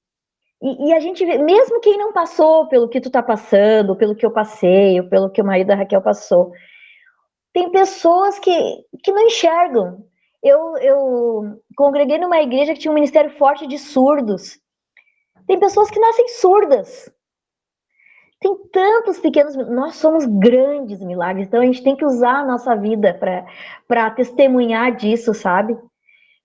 e a gente vê, mesmo quem não passou pelo que tu tá passando, pelo que eu passei, ou pelo que o marido da Raquel passou, tem pessoas que não enxergam. Eu congreguei numa igreja que tinha um ministério forte de surdos. Tem pessoas que nascem surdas. Tem tantos pequenos. Nós somos grandes milagres, então a gente tem que usar a nossa vida para testemunhar disso, sabe?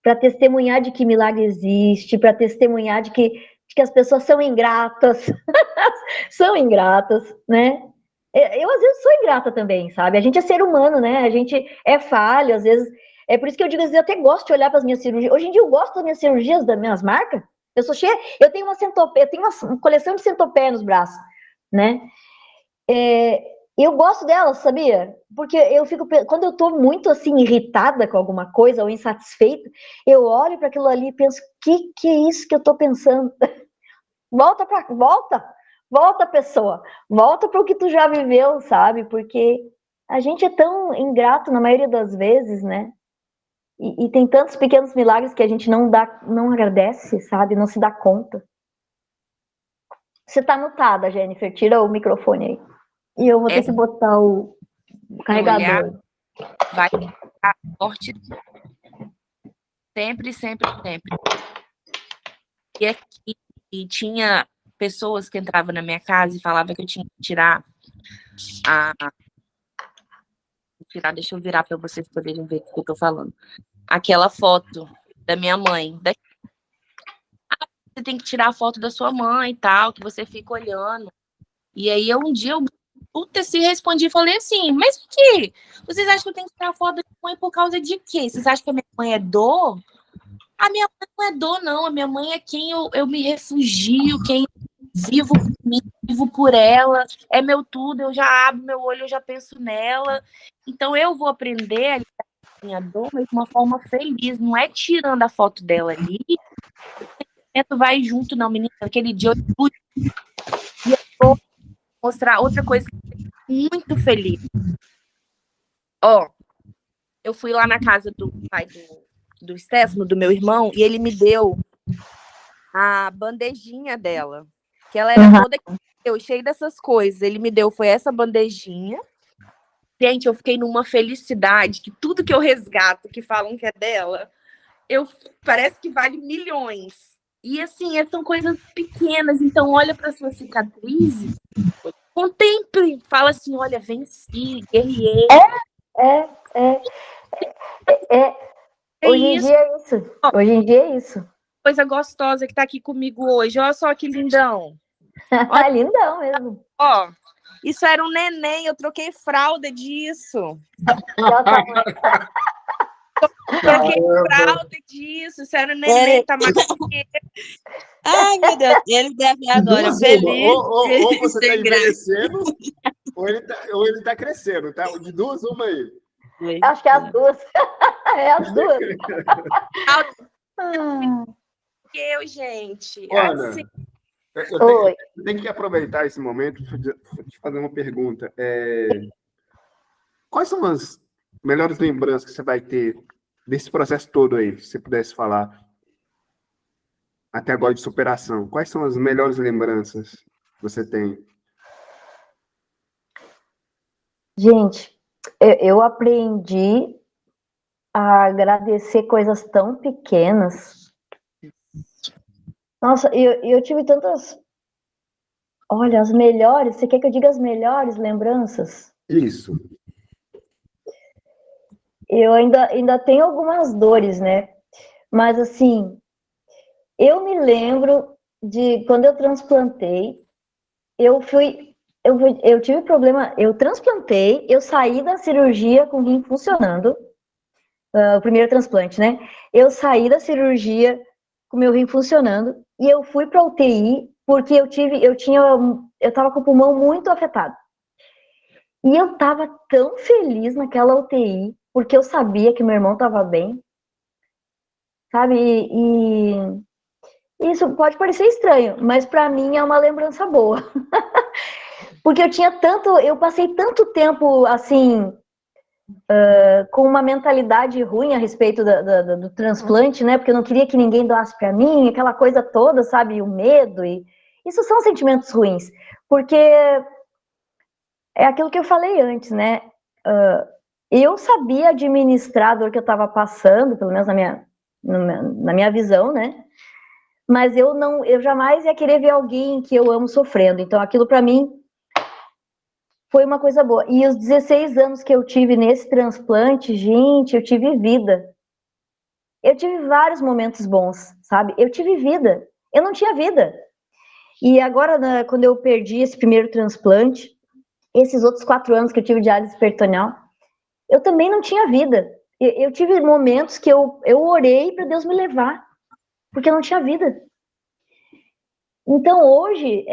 Para testemunhar de que milagre existe, para testemunhar de que as pessoas são ingratas. São ingratas, né? Eu às vezes sou ingrata também, sabe? A gente é ser humano, né? A gente é falho, às vezes. É por isso que eu digo, às vezes, eu até gosto de olhar para as minhas cirurgias. Hoje em dia eu gosto das minhas cirurgias, das minhas marcas. Eu sou cheia, eu tenho uma coleção de centopeia nos braços, né? Eu gosto delas, sabia? Porque eu fico, quando eu tô muito assim irritada com alguma coisa ou insatisfeita, eu olho para aquilo ali e penso, que é isso que eu tô pensando? Volta, pessoa, volta para o que tu já viveu, sabe? Porque a gente é tão ingrato na maioria das vezes, né? E tem tantos pequenos milagres que a gente não agradece, sabe? Não se dá conta. Você tá mutada, Jennifer, tira o microfone aí. E eu vou ter que botar o carregador. Vai ficar forte sempre. E aqui tinha pessoas que entravam na minha casa e falavam que eu tinha que tirar deixa eu virar para vocês poderem ver o que eu tô falando. Aquela foto da minha mãe. Você tem que tirar a foto da sua mãe e tal, que você fica olhando. E aí um dia eu se respondi e falei assim, mas por que? Vocês acham que eu tenho que tirar a foto da minha mãe por causa de quê? Vocês acham que a minha mãe é dor? A minha mãe não é dor, não. A minha mãe é quem eu me refugio, quem vivo por mim, vivo por ela. É meu tudo, eu já abro meu olho, eu já penso nela. Então eu vou aprender a lidar com a minha dor, mas de uma forma feliz. Não é tirando a foto dela ali. O sentimento vai junto, não, menina. Aquele dia eu explodi. E eu vou mostrar outra coisa que eu fico muito feliz. Eu fui lá na casa do pai do Stefano, do meu irmão, e ele me deu a bandejinha dela, que ela era toda cheia dessas coisas. Ele me deu, foi essa bandejinha. Gente, eu fiquei numa felicidade, que tudo que eu resgato, que falam que é dela, parece que vale milhões. E assim, são coisas pequenas, então olha para suas cicatrizes, contemple, fala assim, olha, venci, guerriei. Hoje em dia é isso. Hoje em dia é isso. Coisa gostosa que tá aqui comigo hoje. Olha só que lindão. Lindão mesmo. Ó, isso era um neném, eu troquei fralda disso. Troquei fralda disso, isso era um neném, tá mais... Ai, meu Deus, ele deve De agora duas, feliz ou você sem tá graça. envelhecendo, ou ele tá crescendo, tá? De duas, uma aí. Acho que é as duas. É as duas. Eu, gente. Ana, Assim, Oi. eu tenho que aproveitar esse momento para te fazer uma pergunta. Quais são as melhores lembranças que você vai ter desse processo todo aí, se você pudesse falar até agora de superação? Quais são as melhores lembranças que você tem? Gente, eu aprendi a agradecer coisas tão pequenas. Nossa, eu tive tantas... Olha, as melhores... Você quer que eu diga as melhores lembranças? Isso. Eu ainda tenho algumas dores, né? Mas, assim, eu me lembro de quando eu transplantei, eu tive problema, eu transplantei, eu saí da cirurgia com o rim funcionando, o primeiro transplante, né? Eu saí da cirurgia com o meu rim funcionando e eu fui para UTI porque eu tava com o pulmão muito afetado. E eu tava tão feliz naquela UTI, porque eu sabia que meu irmão tava bem, sabe? E isso pode parecer estranho, mas para mim é uma lembrança boa. Porque eu passei tanto tempo assim, com uma mentalidade ruim a respeito do transplante, né? Porque eu não queria que ninguém doasse para mim, aquela coisa toda, sabe? O medo. E isso são sentimentos ruins. Porque é aquilo que eu falei antes, né? Eu sabia administrar a dor que eu estava passando, pelo menos na minha visão, né? Mas eu jamais ia querer ver alguém que eu amo sofrendo. Então, aquilo para mim foi uma coisa boa. E os 16 anos que eu tive nesse transplante, gente, eu tive vida. Eu tive vários momentos bons, sabe? Eu tive vida. Eu não tinha vida. E agora, quando eu perdi esse primeiro transplante, esses outros 4 anos que eu tive de diálise peritoneal, eu também não tinha vida. Eu tive momentos que eu orei para Deus me levar, porque eu não tinha vida. Então, hoje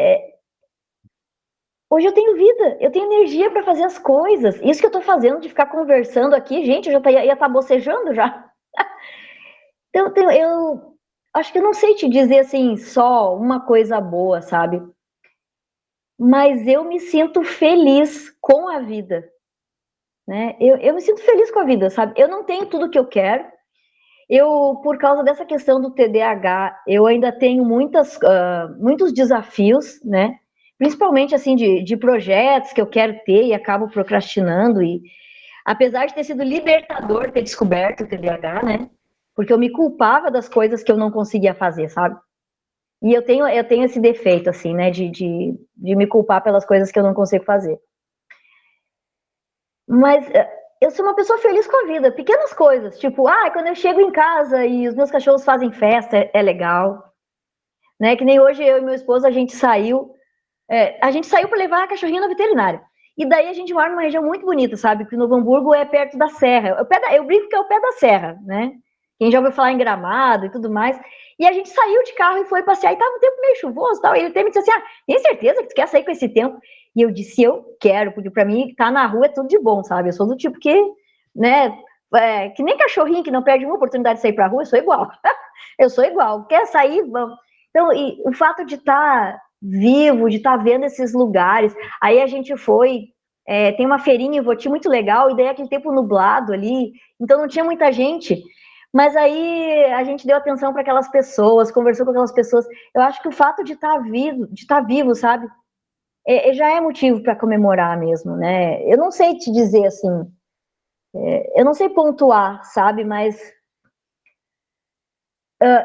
eu tenho vida, eu tenho energia para fazer as coisas. Isso que eu tô fazendo, de ficar conversando aqui, gente, eu já ia estar bocejando já. Então, eu acho que eu não sei te dizer, assim, só uma coisa boa, sabe? Mas eu me sinto feliz com a vida, né? Eu me sinto feliz com a vida, sabe? Eu não tenho tudo que eu quero. Por causa dessa questão do TDAH, eu ainda tenho muitos desafios, né? Principalmente, assim, de projetos que eu quero ter e acabo procrastinando. E apesar de ter sido libertador ter descoberto o TDAH, né? Porque eu me culpava das coisas que eu não conseguia fazer, sabe? E eu tenho esse defeito, assim, né? De me culpar pelas coisas que eu não consigo fazer. Mas eu sou uma pessoa feliz com a vida. Pequenas coisas, tipo, quando eu chego em casa e os meus cachorros fazem festa, é legal. Né? Que nem hoje eu e meu esposo, a gente saiu para levar a cachorrinha na veterinária. E daí a gente mora numa região muito bonita, sabe? Porque Novo Hamburgo é perto da serra. Eu brinco que é o pé da serra, né? Quem já ouviu falar em Gramado e tudo mais. E a gente saiu de carro e foi passear. E tava um tempo meio chuvoso e tal. E ele me disse assim, tem certeza que tu quer sair com esse tempo? E eu disse, eu quero. Porque pra mim, estar na rua é tudo de bom, sabe? Eu sou do tipo que, né? Que nem cachorrinho que não perde uma oportunidade de sair pra rua, eu sou igual. Eu sou igual. Quer sair? Vamos. Então, o fato de estar vivo, de estar vendo esses lugares. Aí a gente foi, tem uma feirinha em Voti muito legal, e daí aquele tempo nublado ali, então não tinha muita gente. Mas aí a gente deu atenção para aquelas pessoas, conversou com aquelas pessoas. Eu acho que o fato de estar vivo, sabe, já é motivo para comemorar mesmo, né? Eu não sei te dizer assim, eu não sei pontuar, sabe, mas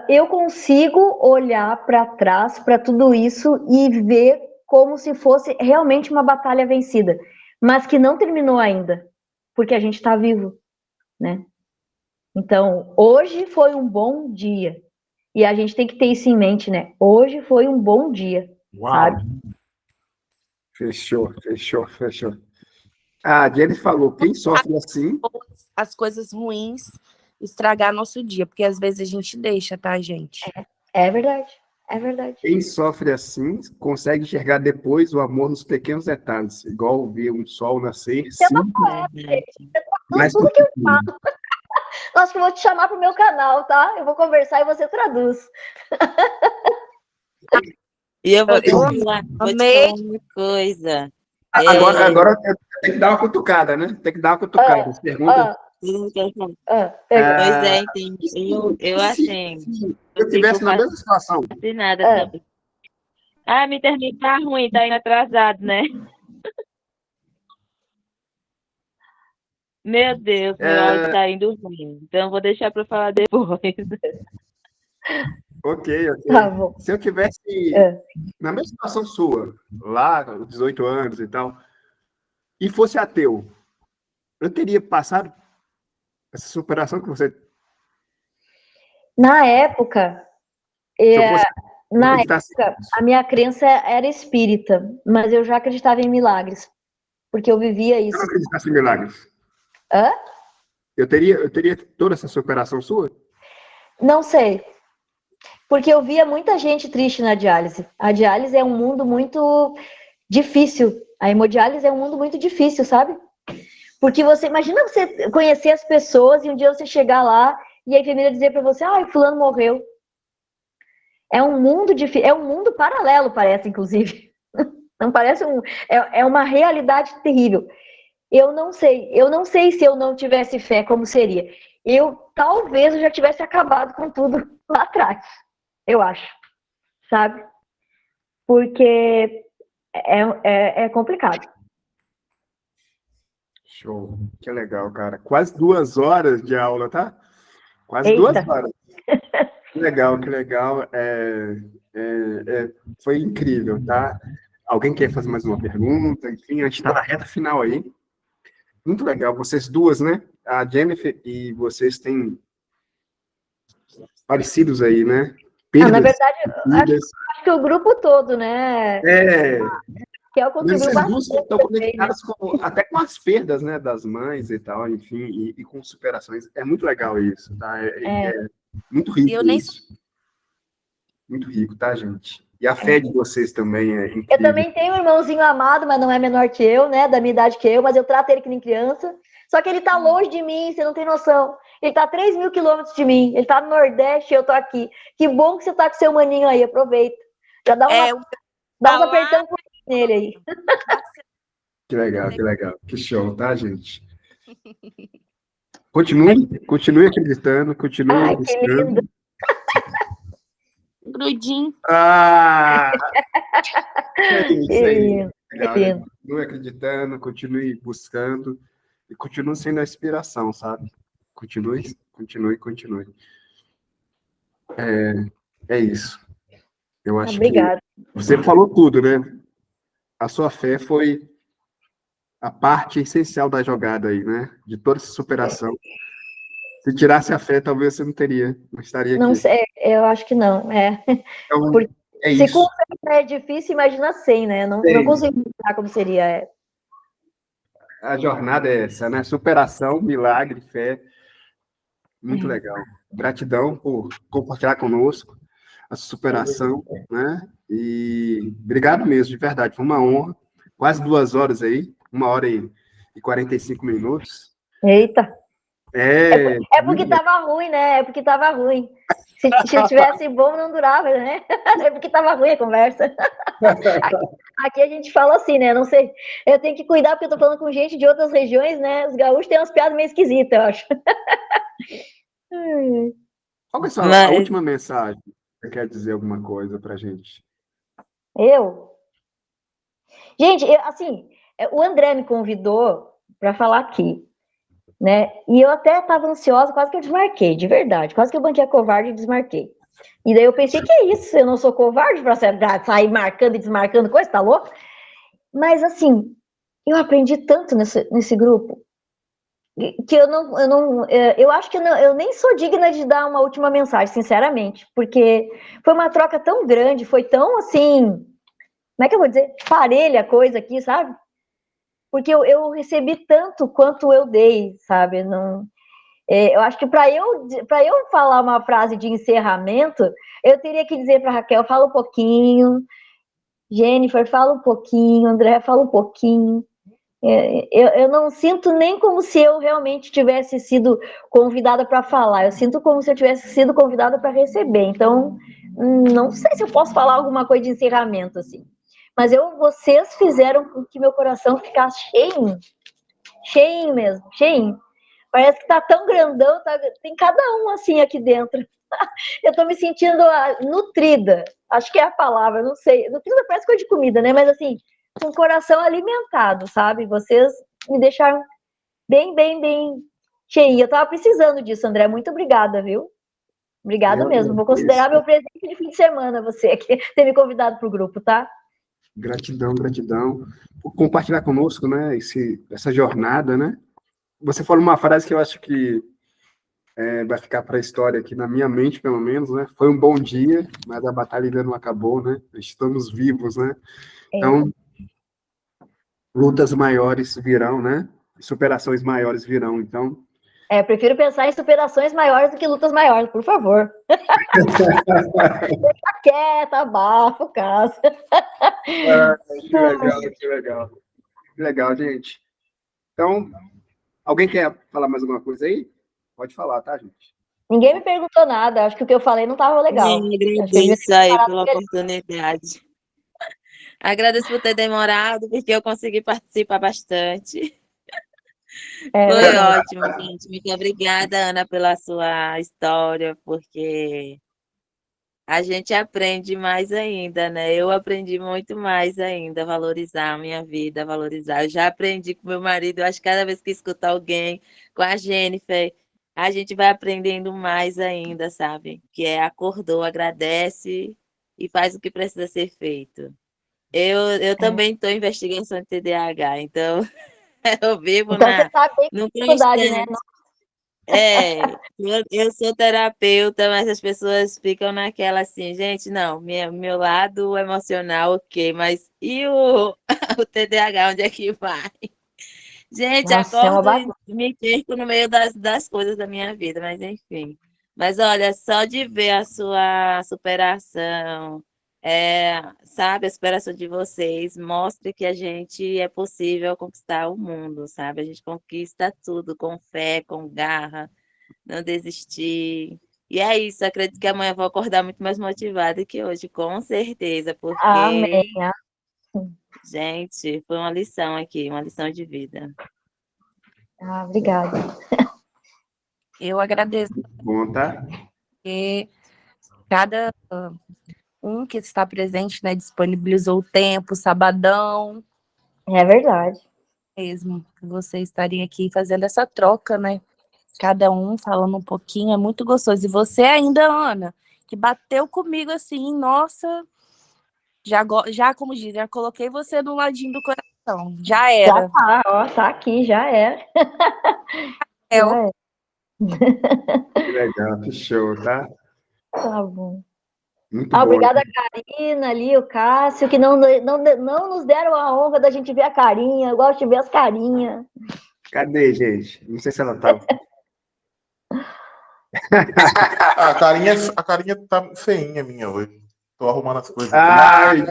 eu consigo olhar para trás, para tudo isso e ver como se fosse realmente uma batalha vencida, mas que não terminou ainda, porque a gente está vivo, né? Então, hoje foi um bom dia, e a gente tem que ter isso em mente, né? Hoje foi um bom dia, Uau. sabe? Fechou, fechou, fechou. A Jenny falou, quem sofre assim, As coisas ruins estragar nosso dia, porque às vezes a gente deixa, tá, gente? É verdade, é verdade. quem sofre assim consegue enxergar depois o amor nos pequenos detalhes, igual ver um sol nascer, Você é uma simples, Tudo, tudo que eu falo. Nossa, que eu vou te chamar pro meu canal, tá? Eu vou conversar e você traduz. E eu vou Eu te falar amei. uma coisa. Agora tem que dar uma cutucada, né? Tem que dar uma cutucada. As perguntas. Pois é, entendi. Eu assim, Se eu eu tivesse na mesma situação, Nada também. Ah, minha internet tá ruim, tá indo atrasado, né? Meu Deus, meu áudio tá indo ruim. Então eu vou deixar pra falar depois. ok. Tá bom. Se eu tivesse É. na mesma situação sua, lá, com 18 anos e tal, e fosse ateu, eu teria passado essa superação que você. Na época, Se eu fosse na acreditasse época, nisso. a minha crença era espírita, mas eu já acreditava em milagres, porque eu vivia Se eu isso. não acreditasse em milagres, Hã? eu teria toda essa superação sua? Não sei, porque eu via muita gente triste na diálise. A diálise é um mundo muito difícil. A hemodiálise é um mundo muito difícil, sabe? Porque você, imagina você conhecer as pessoas e um dia você chegar lá e a enfermeira dizer para você, fulano morreu. É um mundo difícil, é um mundo paralelo, parece, inclusive. Não parece é uma realidade terrível. Eu não sei se eu não tivesse fé, como seria. Talvez eu já tivesse acabado com tudo lá atrás, eu acho, sabe? Porque é complicado. Show. Que legal, cara. Quase 2 horas de aula, tá? Quase Eita. 2 horas. Que legal, que legal. Foi incrível, tá? Alguém quer fazer mais uma pergunta? Enfim, a gente está na reta final aí. Muito legal. Vocês duas, né? A Jennifer e vocês têm parecidos aí, né? Na Perdas. verdade, acho que o grupo todo, né? Que é o contribuiu Vocês duas bastante estão também, né? conectadas até com as perdas, né? Das mães e tal, enfim, e com superações. É muito legal isso, tá? É muito rico Eu nem isso. Muito rico, tá, gente? E a fé de vocês também é incrível. Eu também tenho um irmãozinho amado, mas não é menor que eu, né? Da minha idade que eu, mas eu trato ele que nem criança. Só que ele tá longe de mim, você não tem noção. Ele tá a 3.000 quilômetros de mim. Ele tá no Nordeste e eu tô aqui. Que bom que você tá com seu maninho aí, aproveita. Já dá uns apertão nele aí. Que legal, que legal. Que show, tá, gente? Continue acreditando, continue buscando. Grudinho. Isso aí. Legal, né? Lindo. Continue acreditando, continue buscando e continue sendo a inspiração, sabe? Continue. É isso. Eu acho Obrigada. que você falou tudo, né? A sua fé foi a parte essencial da jogada aí, né? De toda essa superação. Se tirasse a fé, talvez você não estaria aqui. Não sei, eu acho que não. Então, Porque é se isso. com fé é difícil, imagina sem, né? Não consigo imaginar como seria. A jornada é essa, né? Superação, milagre, fé. Muito legal. Gratidão por compartilhar conosco a superação, né? E obrigado mesmo, de verdade. Foi uma honra. Quase 2 horas aí, 1h45. Eita. É porque tava ruim, né? É porque tava ruim. Se tivesse bom, não durava, né? É porque tava ruim a conversa. Aqui a gente fala assim, né? Não sei. Eu tenho que cuidar porque eu tô falando com gente de outras regiões, né? Os gaúchos têm umas piadas meio esquisitas, eu acho. Qual é a última mensagem? Você quer dizer alguma coisa pra gente? Gente, o André me convidou para falar aqui, né? E eu até estava ansiosa, quase que eu desmarquei, de verdade. Quase que eu banquei a covarde e desmarquei. E daí eu pensei, que é isso? Eu não sou covarde para sair marcando e desmarcando coisa, tá louco? Mas, assim, eu aprendi tanto nesse grupo que eu acho que eu nem sou digna de dar uma última mensagem, sinceramente, porque foi uma troca tão grande, foi tão, assim, como é que eu vou dizer? Parelha a coisa aqui, sabe? Porque eu recebi tanto quanto eu dei, sabe? Não, eu acho que para eu falar uma frase de encerramento, eu teria que dizer para Raquel, fala um pouquinho, Jennifer, fala um pouquinho, André, fala um pouquinho. Eu não sinto nem como se eu realmente tivesse sido convidada para falar, eu sinto como se eu tivesse sido convidada para receber. Então, não sei se eu posso falar alguma coisa de encerramento, assim. Mas vocês fizeram com que meu coração ficasse cheinho, cheinho mesmo, cheinho. Parece que tá tão grandão, tem cada um assim aqui dentro. Eu tô me sentindo nutrida, acho que é a palavra, não sei. Nutrida parece coisa de comida, né? Mas assim, com o coração alimentado, sabe? Vocês me deixaram bem, bem, bem cheinha. Eu tava precisando disso, André. Muito obrigada, viu? Obrigada mesmo. Vou considerar meu presente de fim de semana, você que ter me convidado pro grupo, tá? Gratidão, gratidão por compartilhar conosco, né, essa jornada, né? Você falou uma frase que eu acho que vai ficar para a história aqui na minha mente, pelo menos, né? Foi um bom dia, mas a batalha ainda não acabou, né? Estamos vivos, né? Então, lutas maiores virão, né? Superações maiores virão, então. Eu prefiro pensar em superações maiores do que lutas maiores, por favor. Deixa quieta, abafa o caso. Que legal, que legal. Que legal, gente. Então, alguém quer falar mais alguma coisa aí? Pode falar, tá, gente? Ninguém me perguntou nada, acho que o que eu falei não estava legal. Eu agradeço aí pela oportunidade. Agradeço por ter demorado, porque eu consegui participar bastante. Foi ótimo, gente. Muito obrigada, Ana, pela sua história, porque a gente aprende mais ainda, né? Eu aprendi muito mais ainda a valorizar a minha vida, a valorizar. Eu já aprendi com meu marido, eu acho que cada vez que escuto alguém, com a Jennifer, a gente vai aprendendo mais ainda, sabe? Que acordou, agradece e faz o que precisa ser feito. Eu também estou em investigação de TDAH, então eu vivo Então você está bem no com dificuldade, né? constante. Eu sou terapeuta, mas as pessoas ficam naquela assim, gente, não, meu lado emocional, ok, mas e o, o TDAH, onde é que vai? Gente, Nossa, é uma acordo e bagunça. me perco no meio das coisas da minha vida, mas enfim. Mas olha, só de ver a sua superação, sabe, a superação de vocês, mostra que a gente é possível conquistar o mundo, sabe? A gente conquista tudo com fé, com garra, não desistir. E é isso, acredito que amanhã eu vou acordar muito mais motivada que hoje, com certeza, Amém. porque, gente, foi uma lição aqui, uma lição de vida. Obrigada. Eu agradeço, Bom, tá? porque cada um que está presente, né, disponibilizou o tempo, sabadão. É verdade. Mesmo, vocês estarem aqui fazendo essa troca, né? Cada um falando um pouquinho, é muito gostoso. E você ainda, Ana, que bateu comigo assim, nossa, já como diz, já coloquei você no ladinho do coração. Já era. Já tá, ó, tá aqui, já é. Já é. Que legal, que show, tá? Tá bom. Muito bom. Obrigada a Karina ali, o Cássio, que não nos deram a honra da gente ver a carinha. Eu gosto de ver as carinhas. Cadê, gente? Não sei se ela tá. A carinha tá feinha minha hoje. Tô arrumando as coisas. Ai,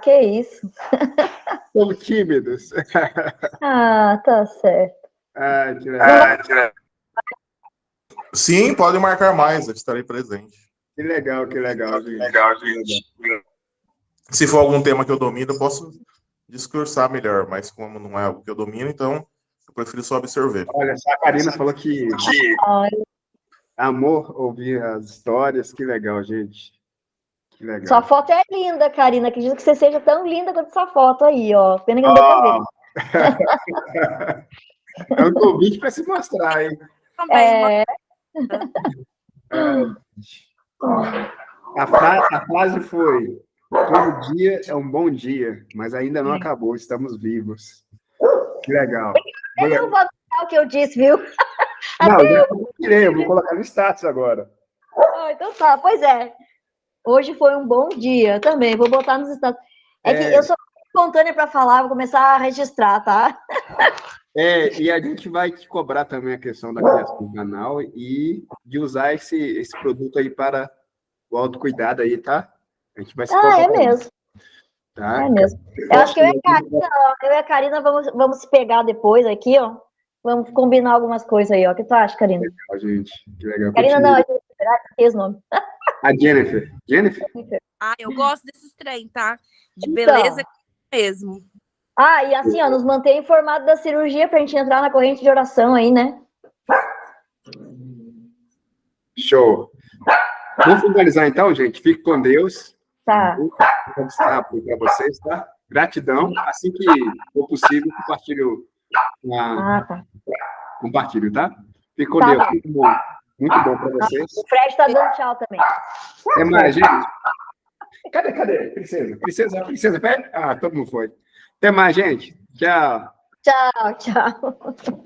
que isso. somos tímidos. Tá certo. Que legal. Sim, pode marcar mais, eu estarei presente. Que legal, gente. Se for algum tema que eu domino, eu posso discursar melhor, mas como não é algo que eu domino, então eu prefiro só absorver. Olha, só a Karina falou que amor ouvir as histórias. Que legal, gente. Que legal. Sua foto é linda, Karina. Acredito que você seja tão linda quanto essa foto aí, ó. Pena que não deu pra ver. É um convite para se mostrar, hein? A frase foi: todo dia é um bom dia, mas ainda não acabou, estamos vivos. Que legal. Eu vou anotar o que eu disse, viu? Não, eu vou colocar no status agora. Então tá, pois é. Hoje foi um bom dia também. Vou botar nos status. É que eu sou espontânea para falar, vou começar a registrar, tá? E a gente vai te cobrar também a questão da criação do canal e de usar esse produto aí para o autocuidado aí, tá? A gente vai se cobrar. É mesmo. Tá? É mesmo. Eu acho que eu e a Karina vamos se pegar depois aqui, ó. Vamos combinar algumas coisas aí, ó. O que tu acha, Karina? Legal, gente. Que legal. Karina não, eu esqueci o nome. A Jennifer. Jennifer? Eu gosto desses trem, tá? De beleza mesmo. E assim, ó, nos mantém informado da cirurgia pra gente entrar na corrente de oração aí, né? Show. Vamos finalizar então, gente. Fique com Deus. Tá. Vou mostrar para vocês, tá? Gratidão. Assim que for possível, compartilho. Tá. Compartilho, tá? Fique com Deus. Muito bom. Muito bom para vocês. O Fred tá dando tchau também. Até mais, gente. Cadê? Princesa, pera. Todo mundo foi. Até mais, gente. Tchau. Tchau.